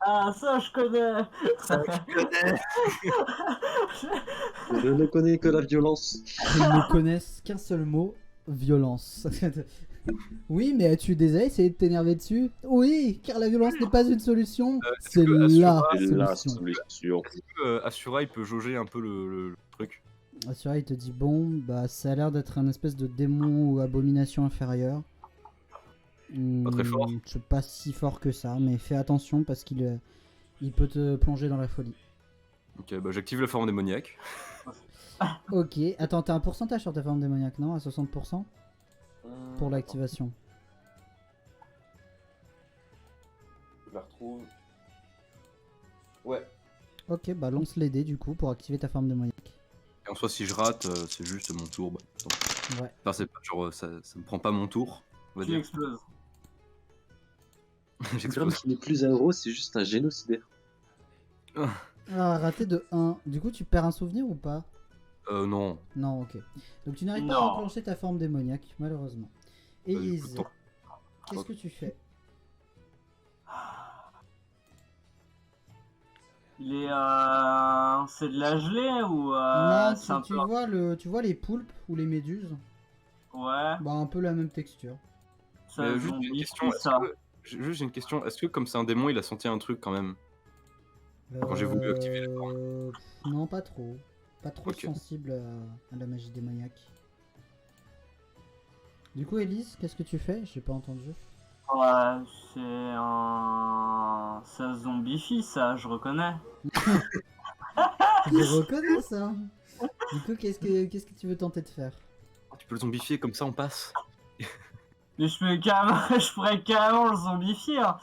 Ah, ça je connais. Je ne connais que la violence. Ils ne connaissent qu'un seul mot, violence. Oui, mais as-tu déjà essayé de t'énerver dessus? Oui, car la violence n'est pas une solution, est-ce c'est que la C'est la solution. solution. Assura, il peut jauger un peu le truc. Assura, il te dit bon, bah ça a l'air d'être un espèce de démon ou abomination inférieure. Pas très fort. C'est pas si fort que ça, mais fais attention parce qu'il peut te plonger dans la folie. Ok, bah j'active la forme démoniaque. Ok, attends, t'as un pourcentage sur ta forme démoniaque, non? À 60% pour l'activation. Je la retrouve. Ouais. Ok, bah lance les dés du coup pour activer ta forme démoniaque. Et en soi, si je rate, c'est juste mon tour. Bah, attends. Ouais. Enfin, c'est pas genre, ça me prend pas mon tour, on va Tu dire. exploses. Graham J'explose. qui n'est plus un héros, c'est juste un génocidaire. Ah, raté de 1. Du coup, tu perds un souvenir ou pas? Non. Non, ok. Donc tu n'arrives pas Non. à enclencher ta forme démoniaque, malheureusement. du coup, Élise, tant. qu'est-ce que tu fais? Il est c'est de la gelée ou Non, c'est un tu peu... vois les poulpes ou les méduses? Ouais, Bah, un peu la même texture. ça Juste une zombie, question, ça. juste j'ai une question. Est-ce que comme c'est un démon, il a senti un truc quand même? Quand j'ai voulu activer la Non, pas trop. Pas trop Ok. sensible à la magie démoniaque. Du coup, Élise, qu'est-ce que tu fais? J'ai pas entendu. Ouais, c'est un... Ça zombifie, ça, je reconnais. Je reconnais ça. Du coup, qu'est-ce que tu veux tenter de faire? Tu peux le zombifier, comme ça on passe. Mais je pourrais carrément le zombifier. Hein.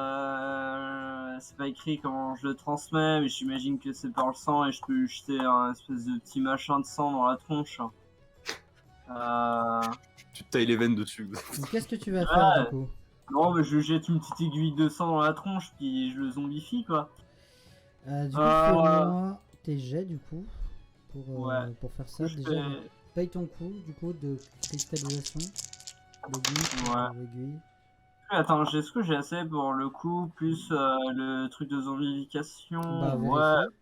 Là, c'est pas écrit comment je le transmets, mais j'imagine que c'est par le sang et je peux lui jeter un espèce de petit machin de sang dans la tronche. Tu te tailles les veines dessus. Donc, qu'est-ce que tu vas faire du coup? Non, mais je lui jette une petite aiguille de sang dans la tronche, puis je le zombifie, quoi. Du coup, fais-moi tes jets du coup pour faire ça. Je Déjà, fais- paye ton coup du coup de cristallisation. D'aiguille, Ouais. aiguille. Attends, est-ce que j'ai assez pour le coup, plus le truc de zombification? Bah, Ouais, vérifie.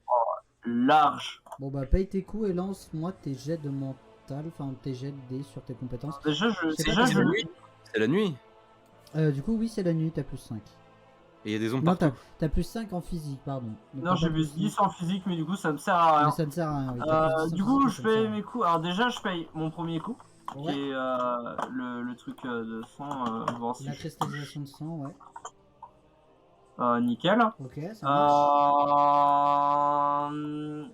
large. Bon bah paye tes coups et lance-moi tes jets de mental, enfin tes jets de dés sur tes compétences. Déjà, C'est déjà, pas C'est la nuit. C'est la nuit. Du coup oui c'est la nuit, t'as plus 5. Et il y a des zombies Non partout. t'as plus 5 en physique, pardon. Donc, Non, t'as j'ai pas plus 10 en physique, mais du coup, ça me sert à Mais rien. ça ne sert à rien, oui. T'as plus 10 en Du coup, physique, je ça ne sert fais à mes coups. Alors, déjà, je paye mon premier coup, rien. qui Ouais, est le truc de sang. Voir si la cristallisation de sang, ouais. nickel. Ok, ça marche.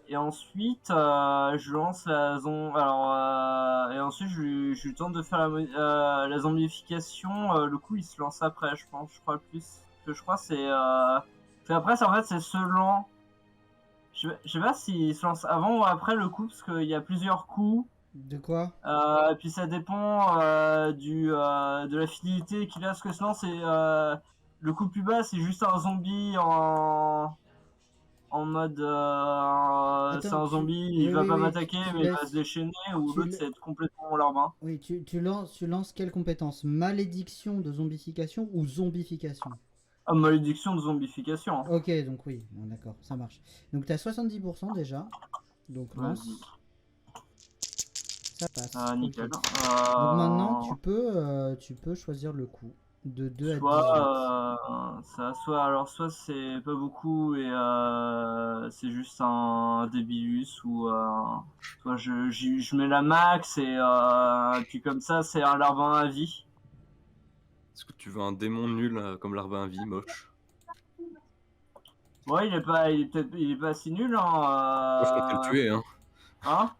Et ensuite, je lance la zone. Alors, et ensuite, je lui tente de faire la zombification. Le coup, il se lance après, je pense. Je crois plus. Que je crois, c'est. Après, en fait, c'est selon. Je sais pas s'il se lance avant ou après le coup, parce qu'il y a plusieurs coups. De quoi? Et puis ça dépend de la fidélité qu'il a. Parce que sinon, c'est. Le coup plus bas, c'est juste un zombie en mode c'est Attends, un zombie, oui, il va oui, pas oui, m'attaquer tu mais il va laisses- se déchaîner, ou tu l'autre la- c'est être complètement larbin. Oui, tu lances quelle compétence? Malédiction de zombification ou zombification? Ah, malédiction de zombification. Hein. Ok, donc oui, bon, d'accord, ça marche. Donc t'as 70% déjà. Donc lance. Vas-y. Ça passe. Ah, ok. nickel. Donc maintenant tu peux choisir le coup. De 2 à 18. Soit c'est pas beaucoup et c'est juste un débilus, ou soit je mets la max et puis comme ça c'est un larbin à vie. Est-ce que tu veux un démon nul comme Larbin à vie, moche? Ouais, il est pas si nul, Moi je comptais le hein. tuer, hein. Hein.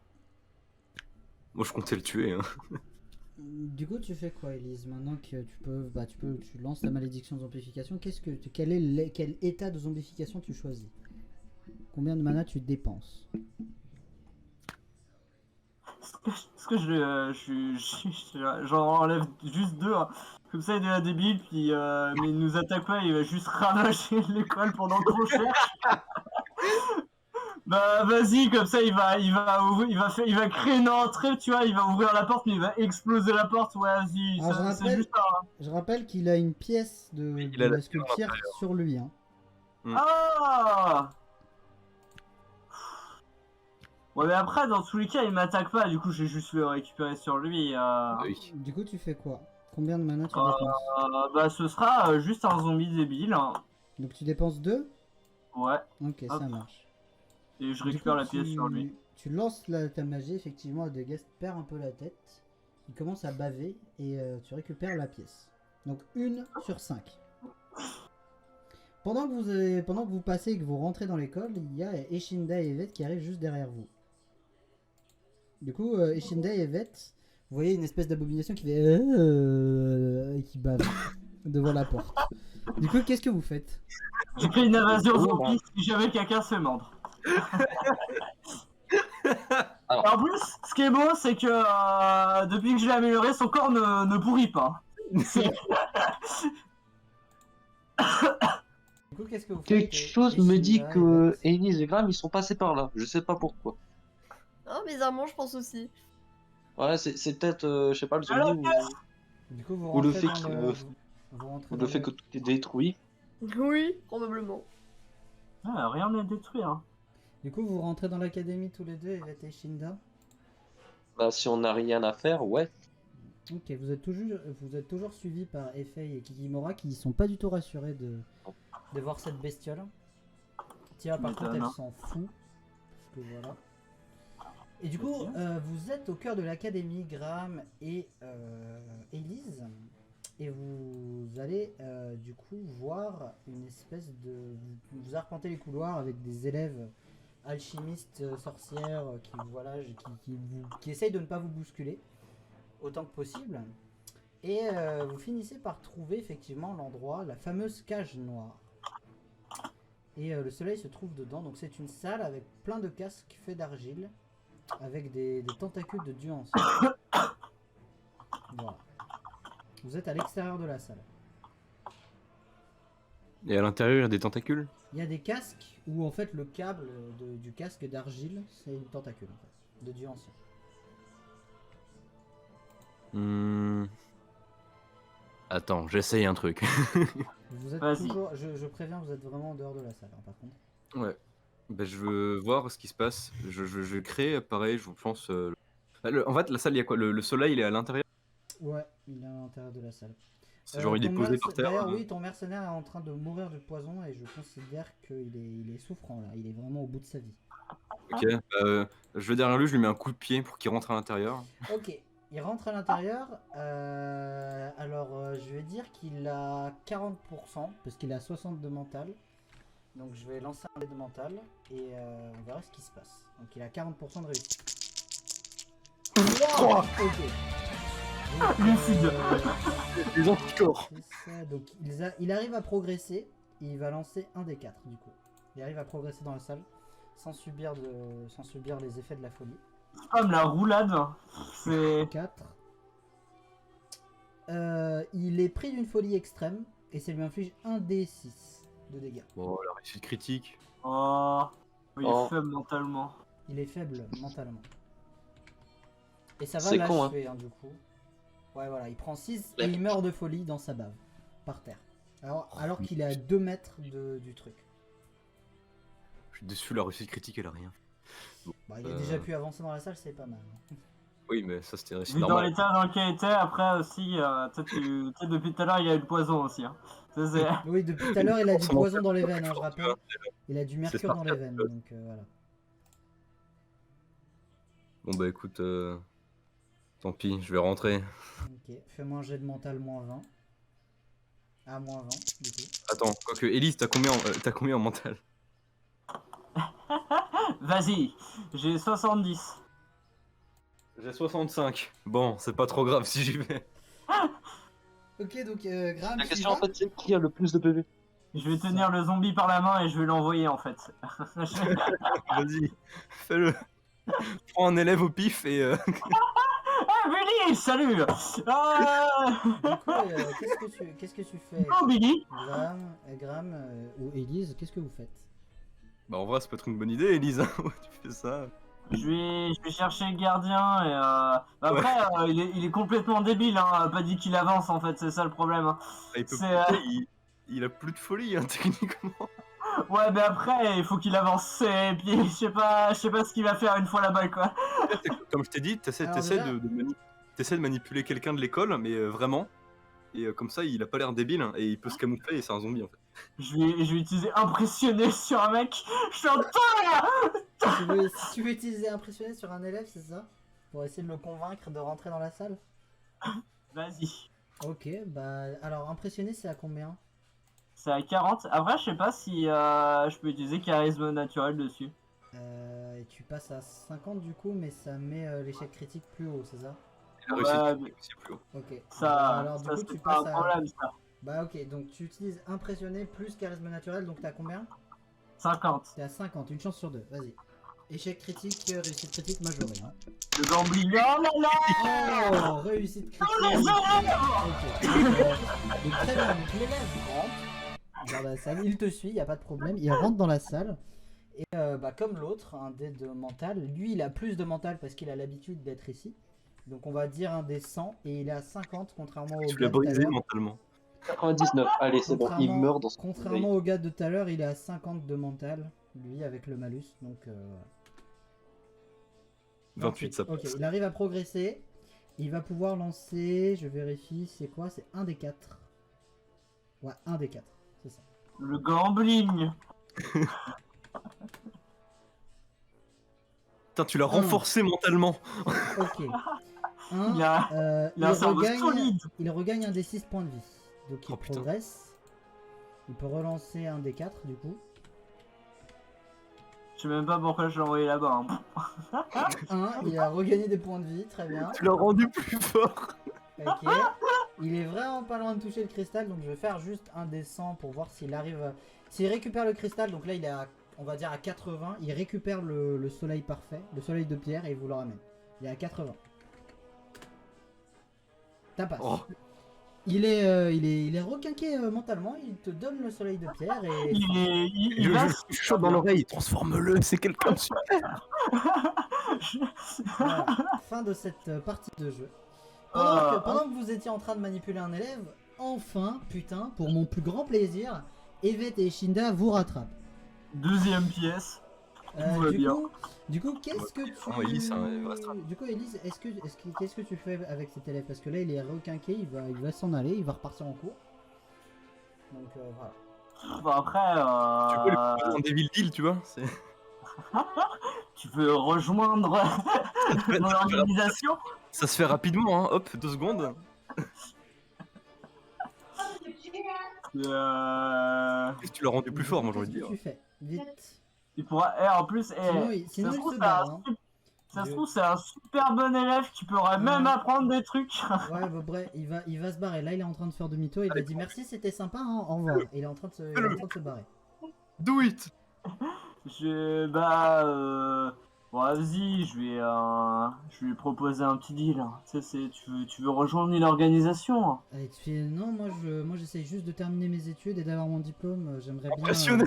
Moi je comptais le tuer, hein. Du coup, tu fais quoi, Elise? Maintenant que tu lances ta malédiction de zombification, quel état de zombification tu choisis? Combien de mana tu dépenses? Est-ce que j'en enlève juste 2, hein. Comme ça il est débile, puis mais il nous attaque pas, il va juste ravager l'école pendant qu'on cherche. Bah vas-y, comme ça il va créer une entrée, tu vois, il va ouvrir la porte, mais il va exploser la porte. Ouais, vas-y, Alors, c'est juste ça. je rappelle qu'il a une pièce Oui, il de a la la sculpture sur lui. Hein. Ah. Ouais, mais après, dans tous les cas, il m'attaque pas, du coup, j'ai juste le récupérer sur lui. Oui. Du coup, tu fais quoi? Combien de mana tu dépenses? Bah, ce sera juste un zombie débile. Hein. Donc tu dépenses 2? Ouais, Ok, Hop. ça marche. et je Du récupère coup, la pièce sur lui. Tu lances ta magie, effectivement, Adegast perd un peu la tête. Il commence à baver et tu récupères la pièce. Donc 1 sur 5. Pendant que vous passez et que vous rentrez dans l'école, il y a Eshinda et Yvette qui arrivent juste derrière vous. Du coup, Eshinda et Yvette, vous voyez une espèce d'abomination qui fait et qui bave devant la porte. Du coup, qu'est-ce que vous faites? J'ai fait une invasion Oh, zombie si jamais quelqu'un se mordre. Alors. En plus, ce qui est beau, c'est que depuis que je l'ai amélioré, son corps ne pourrit pas. Du coup, qu'est-ce que vous faites? Quelque chose me dit Eshinda, que Yvette. Ennis et Graham ils sont passés par là. Je sais pas pourquoi. Oh, bizarrement, je pense aussi. Ouais, c'est peut-être, je sais pas, le Alors, zombie Du coup, vous ou le rentrez fait dans que- le... vous rentrez ou dans le fait le- que tout est détruit. Oui, probablement. Ah, rien n'est détruit. Hein. Du coup, vous rentrez dans l'académie tous les deux, Yvette et Shinda. Bah, si on n'a rien à faire, ouais. Ok, vous êtes toujours suivis par Effei et Kikimora qui sont pas du tout rassurés de voir cette bestiole. Tiens, par contre, elle M'étonne. s'en fout. Parce que voilà. Et du coup, Ok. vous êtes au cœur de l'académie, Graham et Elise. Et vous allez du coup voir une espèce de... Vous arpentez les couloirs avec des élèves alchimiste, sorcière, qui essaye de ne pas vous bousculer autant que possible. Et vous finissez par trouver effectivement l'endroit, la fameuse cage noire. Et le soleil se trouve dedans, donc c'est une salle avec plein de casques faits d'argile, avec des tentacules de dieu ancien. Voilà. Vous êtes à l'extérieur de la salle. Et à l'intérieur, il y a des tentacules. Il y a des casques où en fait le câble du casque d'argile, c'est une tentacule en fait, de dieu ancien. Attends, j'essaye un truc. Vous êtes Vas-y. toujours, je préviens, vous êtes vraiment en dehors de la salle, hein, par contre. Ouais. Ben, je veux voir ce qui se passe. Je crée, pareil, je vous pense. En fait, la salle, il y a quoi? Le soleil, il est à l'intérieur. Ouais, il est à l'intérieur de la salle. C'est genre, il est Ton posé par terre. D'ailleurs, oui, ton mercenaire est en train de mourir de poison et je considère qu'il est souffrant là. Il est vraiment au bout de sa vie. Ok. Je vais derrière lui, je lui mets un coup de pied pour qu'il rentre à l'intérieur. Ok, il rentre à l'intérieur. Alors, je vais dire qu'il a 40% parce qu'il a 60 de mental. Donc, je vais lancer un dé de mental et on verra ce qui se passe. Donc, il a 40% de réussite. Wow, ok. Donc, Lucide. Les anticorps. c'est ça. Donc, il arrive à progresser. Et il va lancer un des 4 du coup. Il arrive à progresser dans la salle sans subir les effets de la folie. Comme la roulade. C'est. 4. Il est pris d'une folie extrême et ça lui inflige un D6 de dégâts. Bon, la réussite critique. Oh. Il Oh. est faible mentalement. Il est faible mentalement. Et ça va C'est con, l'achever du coup. Ouais voilà, il prend 6 et il meurt de folie dans sa bave, par terre. Alors qu'il est à 2 mètres du truc. Je suis déçu, la réussite critique, elle a rien. Bah, il a déjà pu avancer dans la salle, c'est pas mal. Oui, mais ça, c'était réussite Vu dans normale. l'état dans lequel il était, après aussi, peut-être depuis tout à l'heure, il a eu le poison aussi. Hein. Ça, c'est- Oui, depuis tout à l'heure, il a du Forcément, poison dans les c'est veines, je fort, rappelle. tu vois. Il a du mercure C'est dans les Spartacus. veines, donc voilà. Bon, bah écoute, tant pis, je vais rentrer. Ok, fais-moi un jet de mental -20. Ah, -20, du coup. Attends, quoique, Elise, t'as combien en mental? Vas-y, j'ai 70. J'ai 65. Bon, c'est pas trop grave si j'y vais. Ok, donc Graham, La tu y question en vas fait c'est qui a le plus de PV? Je vais tenir le zombie par la main et je vais l'envoyer en fait. Vas-y, fais-le. Prends un élève au pif et... Ah, Billy, salut. Du coup, qu'est-ce que tu fais Oh, Billy. Graham ou Elise, qu'est-ce que vous faites? Bah en vrai, c'est pas trop une bonne idée, Elise. Hein. Tu fais ça. Je vais chercher le gardien et après il est complètement débile, hein. Pas dit qu'il avance en fait, c'est ça le problème. Hein. Ah, il, peut... C'est, il a plus de folie, hein, techniquement. Ouais, mais après il faut qu'il avance et puis je sais pas ce qu'il va faire une fois là-bas quoi. Comme je t'ai dit, t'essaies Alors déjà- de manipuler quelqu'un de l'école, mais vraiment. Et comme ça, il a pas l'air débile, hein, et il peut se camoufler et c'est un zombie en fait. Je vais utiliser impressionner sur un mec. Je suis en temps. Si tu veux utiliser impressionner sur un élève, c'est ça? Pour essayer de le convaincre de rentrer dans la salle? Vas-y. Ok, bah alors impressionner c'est à combien? C'est à 40. Après, je sais pas si je peux utiliser charisme naturel dessus. Et tu passes à 50 du coup, mais ça met l'échec critique plus haut, c'est ça? Et la réussite Ouais, critique aussi plus haut. Ok. Bah, Ça, alors du ça coup tu c'est pas un passes à... problème ça. Bah ok, donc tu utilises impressionner plus charisme naturel, donc t'as combien? 50. T'es à 50, une chance sur deux, vas-y. Échec critique, réussite critique majorée. Hein. Le gambling. Oh là là. Oh, réussite critique. Oh, les élèves. Ok. Donc, très bien, donc l'élève rentre dans la salle, il te suit, il a pas de problème, il rentre dans la salle. Et bah, comme l'autre, un dé de mental, lui il a plus de mental parce qu'il a l'habitude d'être ici. Donc on va dire un dé 100 et il est à 50 contrairement au Tu gars l'as de tout à brisé l'heure. mentalement. 99, allez c'est bon, il meurt dans son Contrairement au gars de tout à l'heure, il est à 50 de mental, lui avec le malus. Donc voilà. 28, ça Ok, passe. il arrive à progresser. Il va pouvoir lancer, je vérifie, c'est quoi? C'est un des 4. Ouais, un des 4, c'est ça. Le gambling. Putain, tu l'as renforcé mentalement. Ok. Il a un cerveau solide. Il regagne un des 6 points de vie. Donc il Oh, putain. progresse. Il peut relancer un des 4 du coup. sais même pas pourquoi je l'ai envoyé là-bas. Hein. Il a regagné des points de vie, très bien. Tu l'as rendu plus fort. Ok. Il est vraiment pas loin de toucher le cristal, donc je vais faire juste un des 100 pour voir s'il arrive. S'il récupère le cristal, donc là il est à, on va dire à 80, il récupère le soleil parfait, le soleil de pierre et il vous le ramène. Il est à 80. T'as pas. Oh. Il est requinqué mentalement, il te donne le soleil de pierre et... Il va Je chuchote dans l'oreille, transforme-le, c'est quelqu'un de super. Voilà, fin de cette partie de jeu. Pendant que vous étiez en train de manipuler un élève, enfin, putain, pour mon plus grand plaisir, Evet et Shinda vous rattrapent. Deuxième pièce. Tout va bien. Du coup, qu'est-ce que tu... Oh, Elise, hein, elle reste là. Du coup, Elise, qu'est-ce que tu fais avec cet élève? Parce que là, il est requinqué, il va s'en aller, il va repartir en cours. Donc voilà. Bon, après, Tu peux les faire dans des villes d'îles, tu vois. tu peux rejoindre mon organisation. Ça se fait rapidement, hein. Hop, 2 secondes. Qu'est-ce que tu l'as rendu plus fort, moi j'ai envie de dire. Qu'est-ce que tu fais? Vite. Il pourra. Et en plus, Sinon, ça se il trouve, se barre. Hein. ça se trouve, c'est un super bon élève qui pourrait même apprendre des trucs. Ouais, bah, bref, il va se barrer. Là, il est en train de faire demi-tour. Il va dire merci, c'était sympa, hein, au revoir. Il est en train de se barrer. Do it. Bon, vas-y, je vais lui proposer un petit deal. Tu sais, tu veux rejoindre une organisation. Hein. Allez, tu fais non, moi j'essaye juste de terminer mes études et d'avoir mon diplôme. J'aimerais bien. Impressionné.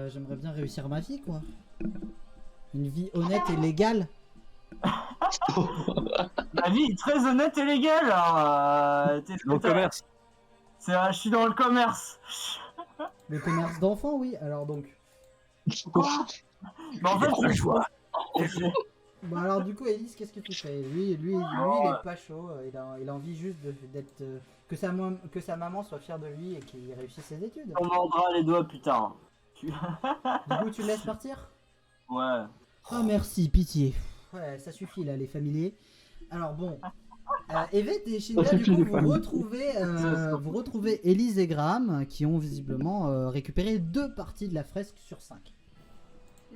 J'aimerais bien réussir ma vie, quoi. Une vie honnête et légale. Ma vie est très honnête et légale. Hein. Dans le commerce. Je suis dans le commerce. Le commerce d'enfants, oui. Alors donc. Mais en fait, je vois. Bon alors du coup, Elise, qu'est-ce que tu fais? Lui, il est pas chaud. Il a envie juste d'être que sa maman soit fière de lui et qu'il réussisse ses études. On mordra les doigts, putain. Du coup, tu le laisses partir? Ouais. Oh merci, pitié. Ouais, ça suffit là, les familiers. Alors bon, Evet et Shinda, du coup, vous retrouvez Elise et Graham qui ont visiblement récupéré 2 parties de la fresque sur 5.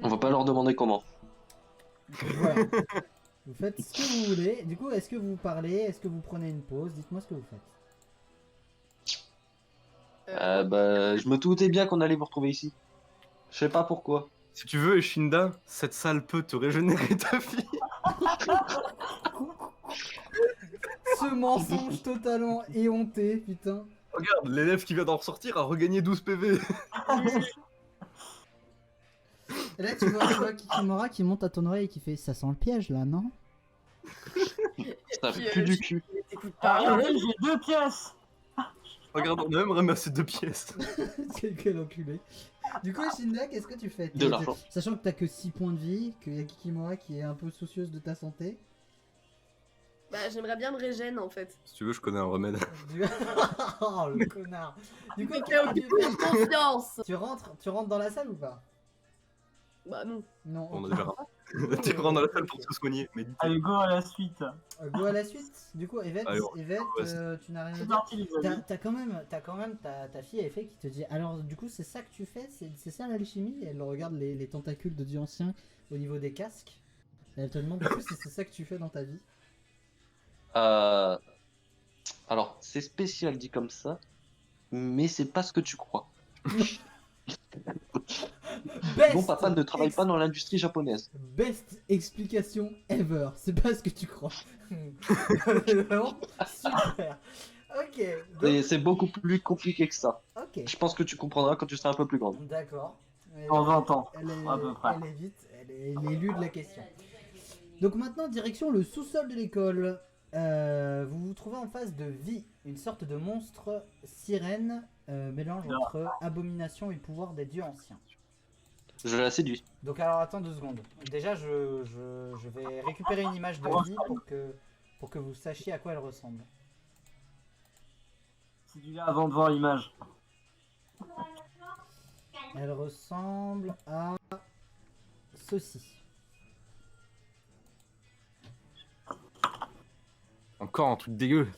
On va pas leur demander comment. Voilà. Vous faites ce que vous voulez. Du coup, est-ce que vous parlez? Est-ce que vous prenez une pause? Dites-moi ce que vous faites. Je me doutais bien qu'on allait vous retrouver ici. Je sais pas pourquoi. Si tu veux, Shinda, cette salle peut te régénérer ta fille. Ce mensonge totalement éhonté, putain. Regarde, l'élève qui vient d'en ressortir a regagné 12 PV. Et là, tu vois Kikimora qui monte à ton oreille et qui fait ça sent le piège là, non? Ça fait plus du cul. T'écoutes pas. Regardez, j'ai 2 pièces. Regarde, on a même ramassé 2 pièces. Quel enculé. Du coup, Shinda, qu'est-ce que tu fais? De l'argent. Sachant que t'as que 6 points de vie, qu'il y a Kikimora qui est un peu soucieuse de ta santé. Bah, j'aimerais bien me régène en fait. Si tu veux, je connais un remède. Oh le connard. Du coup, Confiance. tu rentres dans la salle ou pas? Bah non. Non. On a ok. déjà tu rentres dans la salle pour se soigner. Mais Allez, go à la suite. Go à la suite. Du coup, Evet, Allez, tu n'as rien à C'est dire. parti, les amis. T'as quand même ta fille Effet qui te dit alors du coup c'est ça que tu fais, c'est ça l'alchimie? Elle regarde les tentacules de dieu ancien au niveau des casques. Et elle te demande du coup si c'est ça que tu fais dans ta vie. Alors, c'est spécial dit comme ça, mais c'est pas ce que tu crois. Mon papa ne travaille pas dans l'industrie japonaise. Best explication ever. C'est pas ce que tu crois. Vraiment super. Ok. Et c'est beaucoup plus compliqué que ça. Ok. Je pense que tu comprendras quand tu seras un peu plus grande. D'accord. En 20 ans, à peu près. Elle est vite, elle est l'élu de la question. Donc maintenant, direction le sous-sol de l'école. Vous vous trouvez en face de Vi, une sorte de monstre sirène, mélange entre abomination et pouvoir des dieux anciens. Je la séduis. Donc alors attends 2 secondes. Déjà je vais récupérer une image de Vi pour que vous sachiez à quoi elle ressemble. C'est du là avant de voir l'image. Elle ressemble à ceci. Encore un truc dégueu.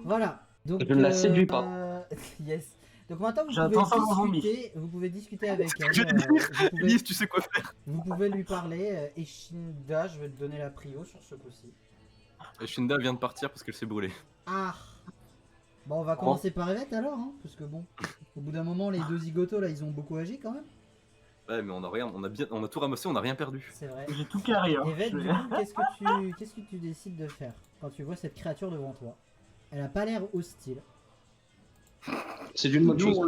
Voilà. Donc Je ne la séduis pas. Yes. Donc maintenant J'attends ça dans zombie. vous pouvez discuter avec elle. Je vais te dire, vous, pouvez, Elise, tu sais quoi faire. vous pouvez lui parler. Eshinda, je vais te donner la prio sur ce coup-ci. Shinda vient de partir parce qu'elle s'est brûlée. Ah. Bon, on va commencer par Evette alors, hein, parce que bon, au bout d'un moment, les deux zigotos là, ils ont beaucoup agi quand même. Ouais, mais on a rien, on a tout ramassé, on a rien perdu. C'est vrai. J'ai tout carré. Hein. Evette, du coup, qu'est-ce que tu décides de faire quand tu vois cette créature devant toi? Elle a pas l'air hostile. C'est d'une bonne chose.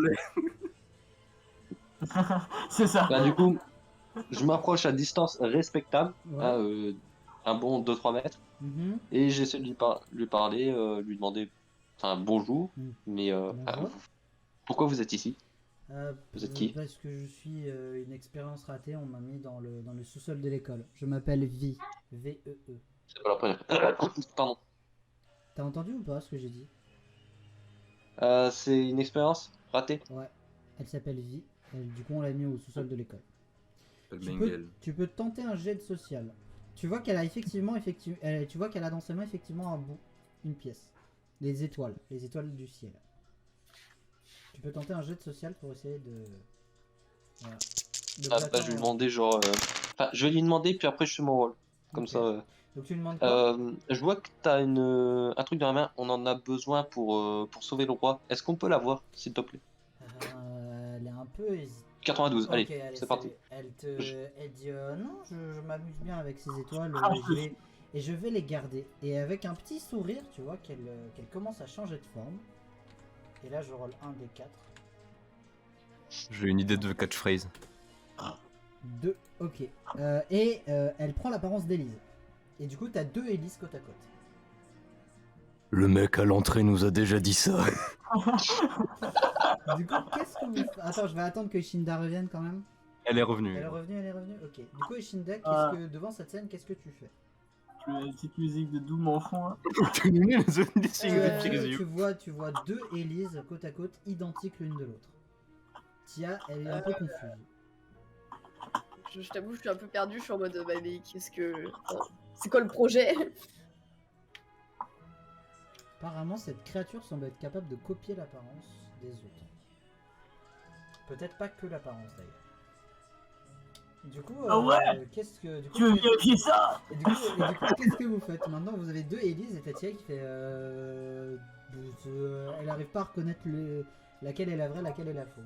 C'est ça. Bah, du coup, je m'approche à distance respectable, Ouais. à, un bon 2-3 mètres, Mhm. et j'essaie de lui parler, lui demander bonjour, Mm. mais Bonjour. pourquoi vous êtes ici? Euh, Vous êtes qui? Parce que je suis une expérience ratée, on m'a mis dans le sous-sol de l'école. Je m'appelle Vi. V-E-E. C'est pas la première. Pardon. T'as entendu ou pas ce que j'ai dit? C'est une expérience ratée. Ouais. Elle s'appelle Vi. Du coup, on l'a mis au sous-sol de l'école. Le Tu Mengel. tu peux tenter un jet de social. Tu vois qu'elle a tu vois qu'elle a dans ses mains effectivement un bout, une pièce. Les étoiles du ciel. Tu peux tenter un jet de social pour essayer de. Voilà. De Bah, platon, je vais lui demander genre. Je vais lui demander puis après je fais mon rôle. Comme Ok. ça. Donc tu lui demandes quoi? Je vois que t'as un truc dans la main. On en a besoin pour sauver le roi. Est-ce qu'on peut l'avoir, s'il te plaît? Elle est un peu hésitante. 92. Ok, Allez, c'est parti. Elle dit non, je m'amuse bien avec ces étoiles Ah, et je vais les garder. Et avec un petit sourire, tu vois qu'elle commence à changer de forme. Et là, je roule un des 4. J'ai une idée de catchphrase. 2, ok. Elle prend l'apparence d'Élise. Et du coup, t'as 2 Élise côte à côte. Le mec à l'entrée nous a déjà dit ça. Du coup, qu'est-ce que vous... Attends, je vais attendre que Ishinda revienne quand même. Elle est revenue. Elle est revenue. Ok. Du coup, Ishinda, devant cette scène, qu'est-ce que tu fais? Je mets une petite musique de Doom en fond. Hein. Tu Tu vois 2 Élise côte à côte, identiques l'une de l'autre. Tia, elle est un peu confuse. Je t'avoue, je suis un peu perdue. Je suis en mode, bah, mais qu'est-ce que. C'est quoi le projet? Apparemment, cette créature semble être capable de copier l'apparence des autres. Peut-être pas que l'apparence d'ailleurs. Du coup, Ah ouais qu'est-ce que. Du coup, Tu veux vérifier ça? et du coup, qu'est-ce que vous faites? Maintenant, vous avez 2 Élise et Tatia qui fait. Elle arrive pas à reconnaître laquelle est la vraie, laquelle est la fausse.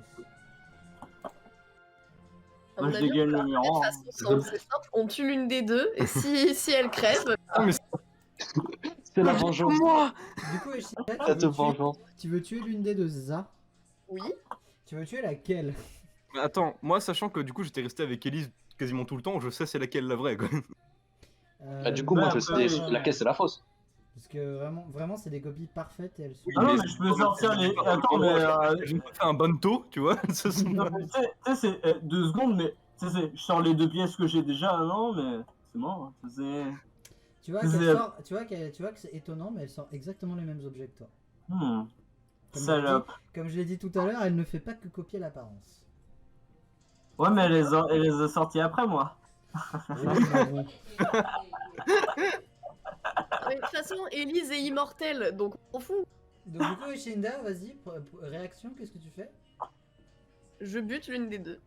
À Moi, mon je avis, dégaine on le va numéro faire un. façon simple, c'est simple, on tue l'une des deux, et si elle crève, C'est la vengeance. Moi Du coup, Ishida, Cette vengeance. tu veux tuer l'une des deux, c'est ça? oui. Tu veux tuer laquelle? Mais attends, moi sachant que du coup j'étais resté avec Elise quasiment tout le temps, je sais c'est laquelle la vraie quoi. Du coup, moi, je ouais, sais laquelle c'est la fausse. Parce que vraiment, c'est des copies parfaites et elles sont. Oui, Ah non, mais mais je peux sortir les. Attends, mais. Je me fais un banto, tu vois. Ça, c'est Non, mais tu sais, c'est 2 secondes, mais. Je sors les 2 pièces que j'ai déjà, non, mais. C'est mort. Ça, c'est. Tu vois que c'est étonnant, mais elle sort exactement les mêmes objets que toi. Salope. Comme je l'ai dit tout à l'heure, elle ne fait pas que copier l'apparence. Ouais, mais elle les a sorties après moi. Oui, mais bon. Mais de toute façon, Elise est immortelle, donc on s'en fout. Donc du coup, Ishinda, vas-y, réaction, qu'est-ce que tu fais? Je bute l'une des deux.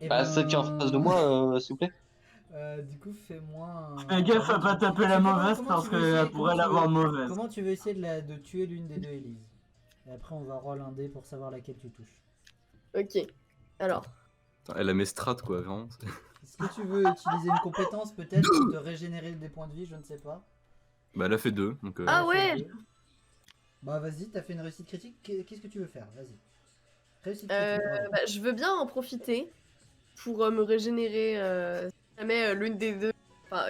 Eh Bah, ben, celle qui est en face de moi, s'il vous plaît. Du coup, fais-moi un... Fais gaffe à pas taper la mauvaise parce qu'elle pourrait l'avoir mauvaise. Comment tu veux essayer de tuer l'une des deux Élise? Et après, on va roll un dé pour savoir laquelle tu touches. Ok. Alors, Elle a mes strats quoi, vraiment. Est-ce que tu veux utiliser une compétence peut-être pour te régénérer des points de vie? Je ne sais pas. Bah elle a fait 2, donc Ah ouais. Fais deux. Bah vas-y, t'as fait une réussite critique, qu'est-ce que tu veux faire? Vas-y. Réussite critique. bravo. bah, je veux bien en profiter pour me régénérer si jamais l'une des deux. Enfin,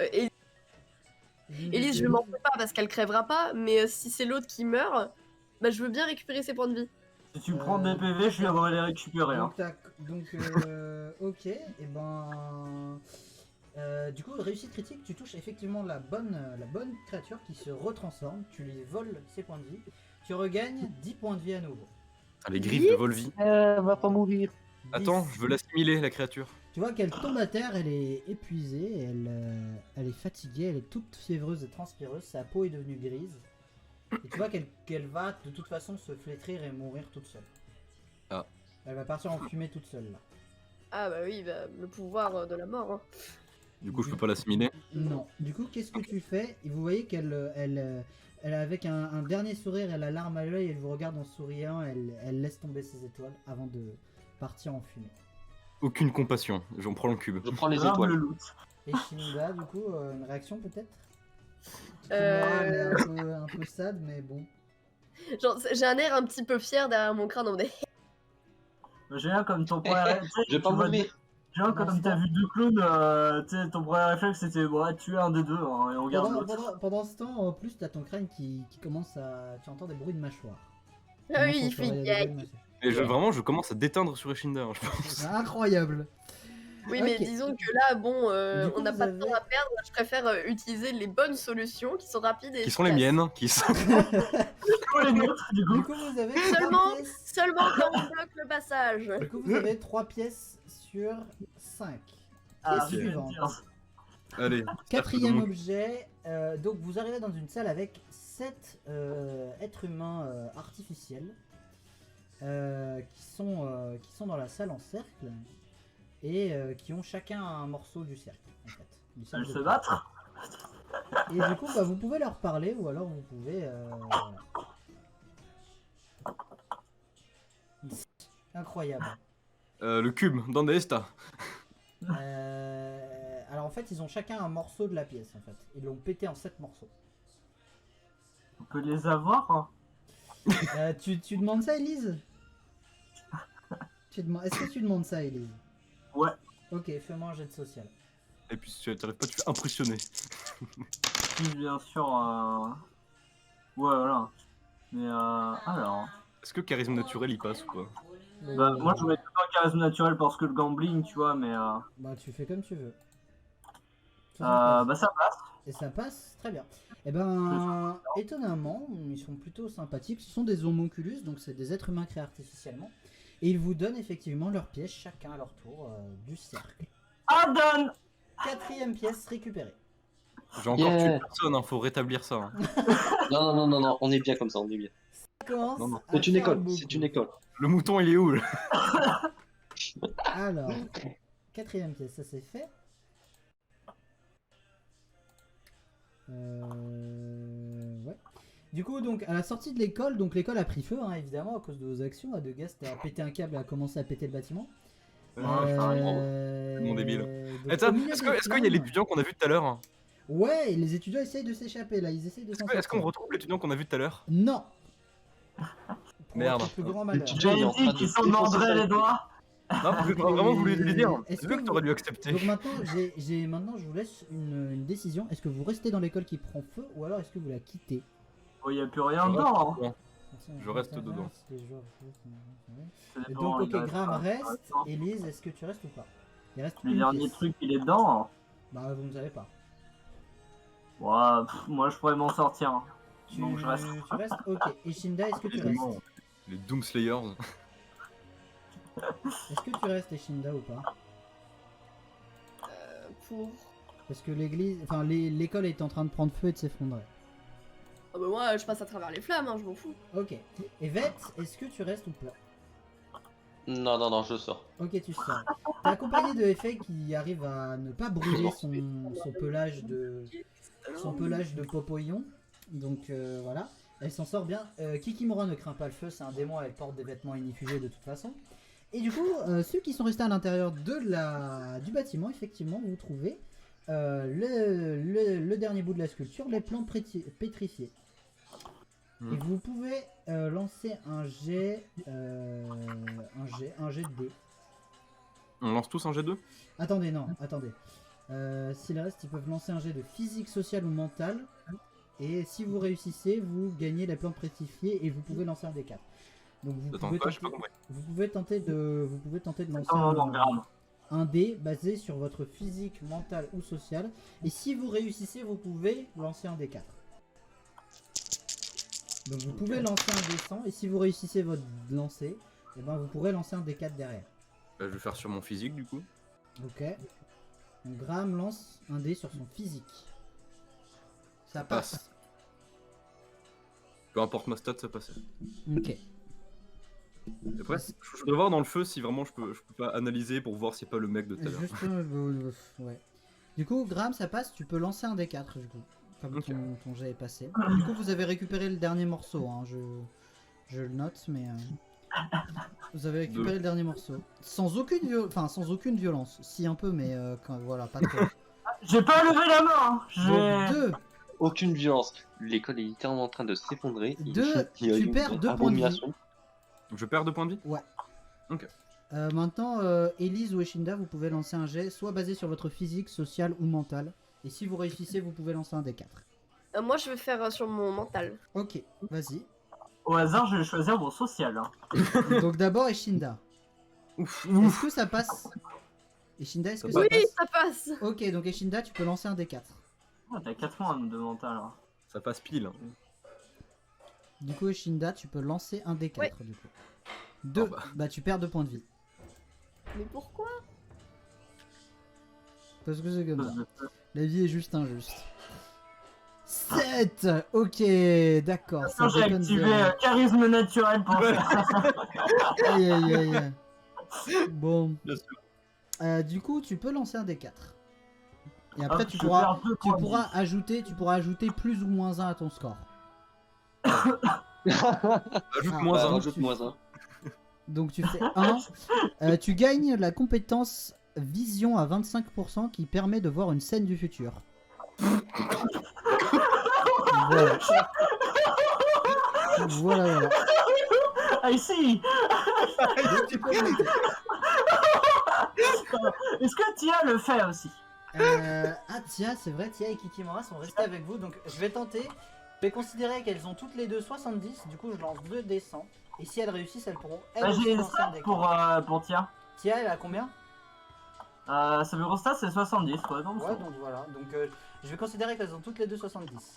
Elise, je m'en fous pas parce qu'elle crèvera pas, mais si c'est l'autre qui meurt, bah je veux bien récupérer ses points de vie. Si tu prends des PV, je viendrai les récupérer. Hein. Ok, et ben... du coup, réussite critique, tu touches effectivement la bonne créature qui se retransforme, tu lui voles ses points de vie, tu regagnes 10 points de vie à nouveau. les griffes de Volvi. Va pas mourir. 10. Attends, je veux l'assimiler la créature. Tu vois qu'elle tombe à terre, elle est épuisée, elle est fatiguée, elle est toute fiévreuse et transpireuse, sa peau est devenue grise. Et tu vois qu'elle va de toute façon se flétrir et mourir toute seule. Elle va partir en fumée toute seule là. Ah bah oui, bah, le pouvoir de la mort. Hein. Du coup, je peux pas l'assimiler. Non. Du coup, qu'est-ce que tu fais? Et vous voyez elle avec un dernier sourire, elle a l'arme à l'œil, elle vous regarde en souriant, elle laisse tomber ses étoiles avant de partir en fumée. Aucune compassion. J'en prends le cube. Je prends les Grave le étoiles. loot. Et Shinda, du coup, une réaction peut-être? Euh, Elle est un peu sad, mais bon. Genre, j'ai un air un petit peu fier derrière mon crâne en mode J'ai bien comme ton premier réflexe. Je vais pas m'aimer. J'ai bien comme t'as vu deux clowns, tu sais, ton premier réflexe c'était ouais, tuer un des deux hein, et on regarde l'autre. Pendant ce temps, en plus, t'as ton crâne qui commence à. Tu entends des bruits de mâchoire. Ah oui, Commence à il fait entendre des gag. bruits de mâchoire. Et vraiment, je commence à déteindre sur Eshinda, hein, je pense. Incroyable! Oui, mais Ok. disons que là, bon, Du coup, on n'a vous pas de temps avez- à perdre. Je préfère utiliser les bonnes solutions qui sont rapides et Qui sont les efficaces. miennes, qui sont... Quoi les nôtres du Du coup? coup, vous avez Seulement, 3 pièces. seulement quand on bloque le passage. Du coup, vous avez 3 pièces sur 5. Ah, Pièce suivante. Allez. Quatrième objet, donc vous arrivez dans une salle avec 7 êtres humains artificiels qui sont dans la salle en cercle et qui ont chacun un morceau du cercle en fait. Du cercle Ils de se pierre. battre? Et du coup bah, vous pouvez leur parler ou alors vous pouvez... voilà. Incroyable. Le cube, dans des esta. Alors en fait ils ont chacun un morceau de la pièce en fait. Ils l'ont pété en 7 morceaux. On peut les avoir hein? Tu demandes ça, Elise? Est-ce que tu demandes ça, Elise? Ouais. Ok, fais-moi un jet de social. Et puis si tu t'arrives pas, tu fais impressionner. Oui, bien sûr. Ouais, voilà. Mais alors. Est-ce que charisme naturel il passe ou pas? Bah, moi je voulais tout un charisme naturel parce que le gambling, tu vois, mais. Bah, tu fais comme tu veux. 73. Bah, ça passe. Et ça passe très bien. Et ben, étonnamment, ils sont plutôt sympathiques. Ce sont des homunculus, donc c'est des êtres humains créés artificiellement. Et ils vous donnent effectivement leurs pièces, chacun à leur tour, du cercle. Adon! Quatrième pièce récupérée. J'ai encore Yeah. tué personne, hein, faut rétablir ça. Hein. Non, on est bien comme ça, on est bien. Ça commence Non, non. à C'est une faire école, beaucoup. c'est une école. Le mouton il est où là? Alors, quatrième pièce, ça c'est fait. Ouais. Du coup, donc, à la sortie de l'école, donc l'école a pris feu, hein, évidemment, à cause de vos actions. Adegast a pété un câble et a commencé à péter le bâtiment. Mon débile. Donc, Attends, au milieu est-ce des qu'il y a flammes- l'étudiant qu'on a vu tout à l'heure? Hein? Ouais, et les étudiants essayent de s'échapper là, ils essayent de s'en Est-ce qu'on sortir. retrouve l'étudiant qu'on a vu tout à l'heure? Non. Pour Merde. votre plus grand malheur. L'étudiant, il est en train J'ai de dit qu'ils s'en défoncer mordraient sa- les doigts! Non, vraiment voulu lui dire. Est-ce C'est que vrai que t'aurais dû accepter. Donc maintenant, maintenant, je vous laisse une décision. Est-ce que vous restez dans l'école qui prend feu ou alors est-ce que vous la quittez? Oh, y a plus rien dedans! Hein. Je reste dedans. Ça Et dépend, donc, ok, il reste Graham pas. reste. Elise, est-ce que tu restes ou pas? Il reste Le une dernier pièce. truc, il est dedans. Hein. Bah, vous ne savez pas. Ouais, moi je pourrais m'en sortir. Hein. Tu, Donc je reste. tu restes? Ok. Et Shinda, est-ce que tu restes? Les Doomslayers. Est-ce que tu restes, Shinda, ou pas? Pour. Parce que l'église, enfin, l'école est en train de prendre feu et de s'effondrer. Ah bah moi, je passe à travers les flammes, hein, je m'en fous. Ok. Et Vette, est-ce que tu restes ou pas? Non, je sors. Ok, tu sors. T'es accompagné de Effet qui arrive à ne pas brûler son pelage de popoyon. Donc voilà, elle s'en sort bien. Kikimora ne craint pas le feu, c'est un démon, elle porte des vêtements inifugés de toute façon. Et du coup, ceux qui sont restés à l'intérieur du bâtiment, effectivement, vous trouvez le dernier bout de la sculpture, les plans pétrifiés. Et vous pouvez lancer un jet de dés. On lance tous un G2? Attendez, non, attendez. Si le reste, ils peuvent lancer un jet de physique, social ou mental. Et si vous réussissez, vous gagnez les plans pétrifiés et vous pouvez lancer un des 4. Donc vous Attends, pouvez, quoi? J'ai pas tenter, compris. vous pouvez tenter de lancer Non, grave. un dé basé sur votre physique, mental ou social. Et si vous réussissez, vous pouvez lancer un des 4. Donc vous pouvez lancer un dé 100 et si vous réussissez votre lancer, eh ben vous pourrez lancer un des 4 derrière. Bah, je vais faire sur mon physique du coup. Ok. Donc Graham lance un dé sur son physique. Ça passe. Peu importe ma stat, ça passe. Ok. Après, je voudrais voir dans le feu si vraiment je peux pas analyser pour voir si c'est pas le mec de tout à l'heure. Juste, ouais. Du coup, Graham, ça passe, tu peux lancer un D4 du coup. Comme Ok. ton jet est passé. Du coup, vous avez récupéré le dernier morceau, hein, je le note, mais... Vous avez récupéré Deux. le dernier morceau. Sans aucune violence. Si, un peu, mais voilà, pas trop. J'ai pas levé la main. Hein. Donc, 2. Aucune violence. L'école est littéralement en train de s'effondrer. Deux, Il y a tu une perds 2 points de vie. abomination. Donc je perds 2 points de vie. Maintenant, Elise ou Eshinda, vous pouvez lancer un jet, soit basé sur votre physique, social ou mental. Et si vous réussissez, vous pouvez lancer un D4. Moi, je vais faire sur mon mental. Ok, vas-y. Au hasard, je vais choisir mon social. Hein. Donc d'abord Eshinda. Ouf, Est-ce que ça passe Eshinda, est-ce que ça Oui, passe ça passe. Ok, donc Eshinda, tu peux lancer un D4. Oh, t'as 4 points de mental. Hein. ça passe pile. Hein. Du coup, Eshinda, tu peux lancer un D4 Ouais. du coup. 2, Oh bah tu perds 2 points de vie. Mais pourquoi? Parce que c'est comme ça. Je- La vie est juste injuste. 7. Ok, d'accord. Ça J'ai déconne activé bien. charisme naturel pour Ouais. ça. Aïe aïe aïe aïe. Bon. Bien sûr. Du coup, tu peux lancer un D4. Et après, Hop, tu je pourras, perds deux points de vie. tu pourras ajouter plus ou moins 1 à ton score. Ajoute Ah, moins Bah, un. rajoute moins un. Donc tu fais 1. Tu gagnes la compétence vision à 25% qui permet de voir une scène du futur. Voilà. Voilà. I see. Est-ce que Tia le fait aussi? Tiens, c'est vrai, Tia et Kikimora sont restés avec vous, donc je vais tenter. Je vais considérer qu'elles ont toutes les deux 70, du coup je lance 2 dés 100. Et si elles réussissent, elles pourront elles Bah, aussi j'ai lancer un ça dé. pour Tia. Tia, elle a combien? Sa bureau stat c'est 70 quoi. Donc Ouais, donc voilà. Donc je vais considérer qu'elles ont toutes les deux 70.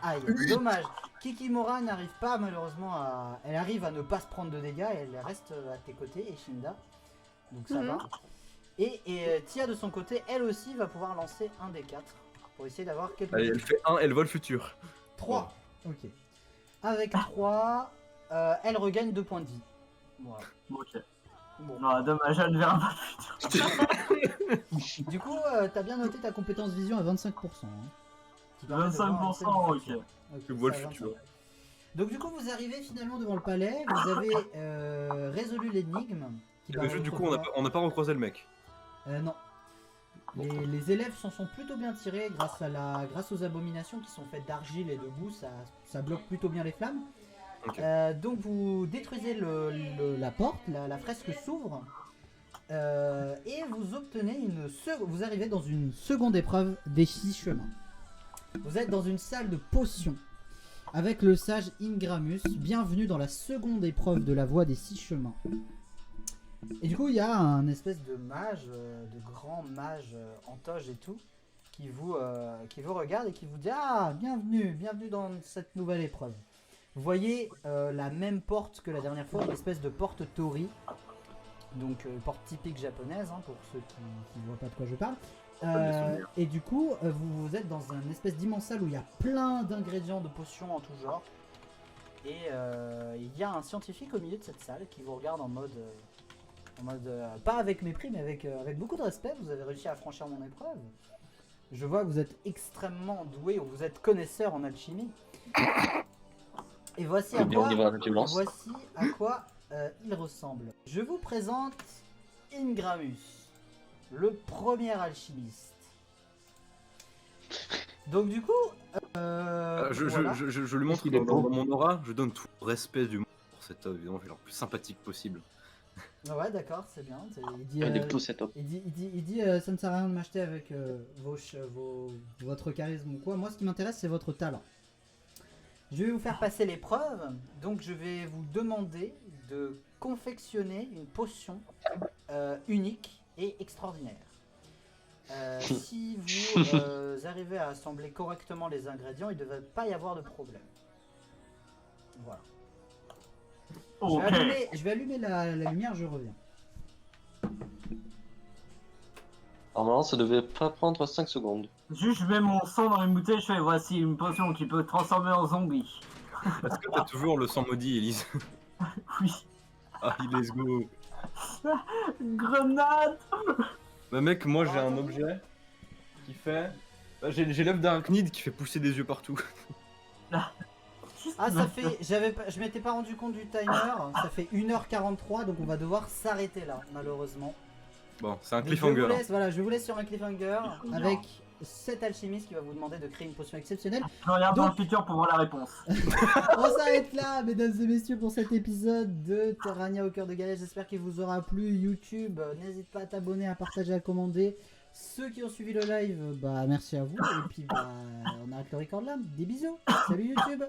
Aïe, dommage. Kikimora n'arrive pas malheureusement à... Elle arrive à ne pas se prendre de dégâts et elle reste à tes côtés, et Shinda. Donc ça Mhm. va. Et Tia de son côté, elle aussi va pouvoir lancer un des 4 pour essayer d'avoir quelques... Allez, elle fait 1, elle voit le futur. 3. Ok. Avec 3, elle regagne 2 points de vie. Voilà. ok. Bon. Non, dommage, elle ne verra pas le futur. Du coup, t'as bien noté ta compétence vision à 25%. Hein, qui permet de voir une scène 25%, du ok. futur. Je vois le ça, futur. 25. Donc du coup, vous arrivez finalement devant le palais. Vous avez résolu l'énigme. qui Mais juste du coup, on n'a pas recroisé le mec. Non. Les élèves s'en sont plutôt bien tirés grâce aux abominations qui sont faites d'argile et de boue. Ça bloque plutôt bien les flammes. Ok. Donc vous détruisez la porte, la fresque s'ouvre. Et vous obtenez vous arrivez dans une seconde épreuve des 6 chemins. Vous êtes dans une salle de potions avec le sage Ingramus. Bienvenue dans la seconde épreuve de la voie des 6 chemins. Et du coup, il y a un espèce de mage, de grand mage en toge et tout, qui vous regarde et qui vous dit: ah, bienvenue dans cette nouvelle épreuve. Vous voyez la même porte que la dernière fois, une espèce de porte Tori. Donc porte typique japonaise, hein, pour ceux qui ne voient pas de quoi je parle. Et du coup, vous êtes dans une espèce d'immense salle où il y a plein d'ingrédients de potions en tout genre. Et il y a un scientifique au milieu de cette salle qui vous regarde en mode pas avec mépris, mais avec beaucoup de respect. Vous avez réussi à franchir mon épreuve. Je vois que vous êtes extrêmement doué, ou vous êtes connaisseur en alchimie. Et voici à Bien, on y va avec violence. quoi il ressemble. Je vous présente Ingramus, le premier alchimiste. Donc du coup, voilà. Je lui montre Il est dans beau. mon aura, je donne tout le respect du monde pour cette œuvre, évidemment, je vais le plus sympathique possible. Ouais, d'accord, c'est bien. Il dit, Il est plutôt set up. il dit ça ne sert à rien de m'acheter avec votre charisme ou quoi. Moi, ce qui m'intéresse, c'est votre talent. Je vais vous faire passer l'épreuve. Donc, je vais vous demander de confectionner une potion unique et extraordinaire. Si vous arrivez à assembler correctement les ingrédients, il ne devrait pas y avoir de problème. Voilà. Ok. Je vais allumer la lumière, je reviens. Normalement, ça devait pas prendre 5 secondes. Juste, je mets mon sang dans une bouteille, je fais voici une potion qui peut te transformer en zombie. Est-ce que t'as toujours le sang maudit, Elise? Oui. Ah, let's go. Grenade. Bah mec, moi j'ai un objet qui fait... Bah, j'ai l'œuf d'arachnide qui fait pousser des yeux partout. Ah, ça fait. Je m'étais pas rendu compte du timer. Ça fait 1h43, donc on va devoir s'arrêter là, malheureusement. Bon, c'est un Donc, je cliffhanger. vous laisse, voilà, je vous laisse sur un cliffhanger avec cet alchimiste qui va vous demander de créer une potion exceptionnelle. Je regarde dans le Donc- futur pour voir la réponse. On s'arrête là, mesdames et messieurs, pour cet épisode de Terrania au cœur de Gaïa. J'espère qu'il vous aura plu. YouTube, n'hésite pas à t'abonner, à partager, à commander. Ceux qui ont suivi le live, bah merci à vous. Et puis bah on arrête le record là. Des bisous. Salut YouTube.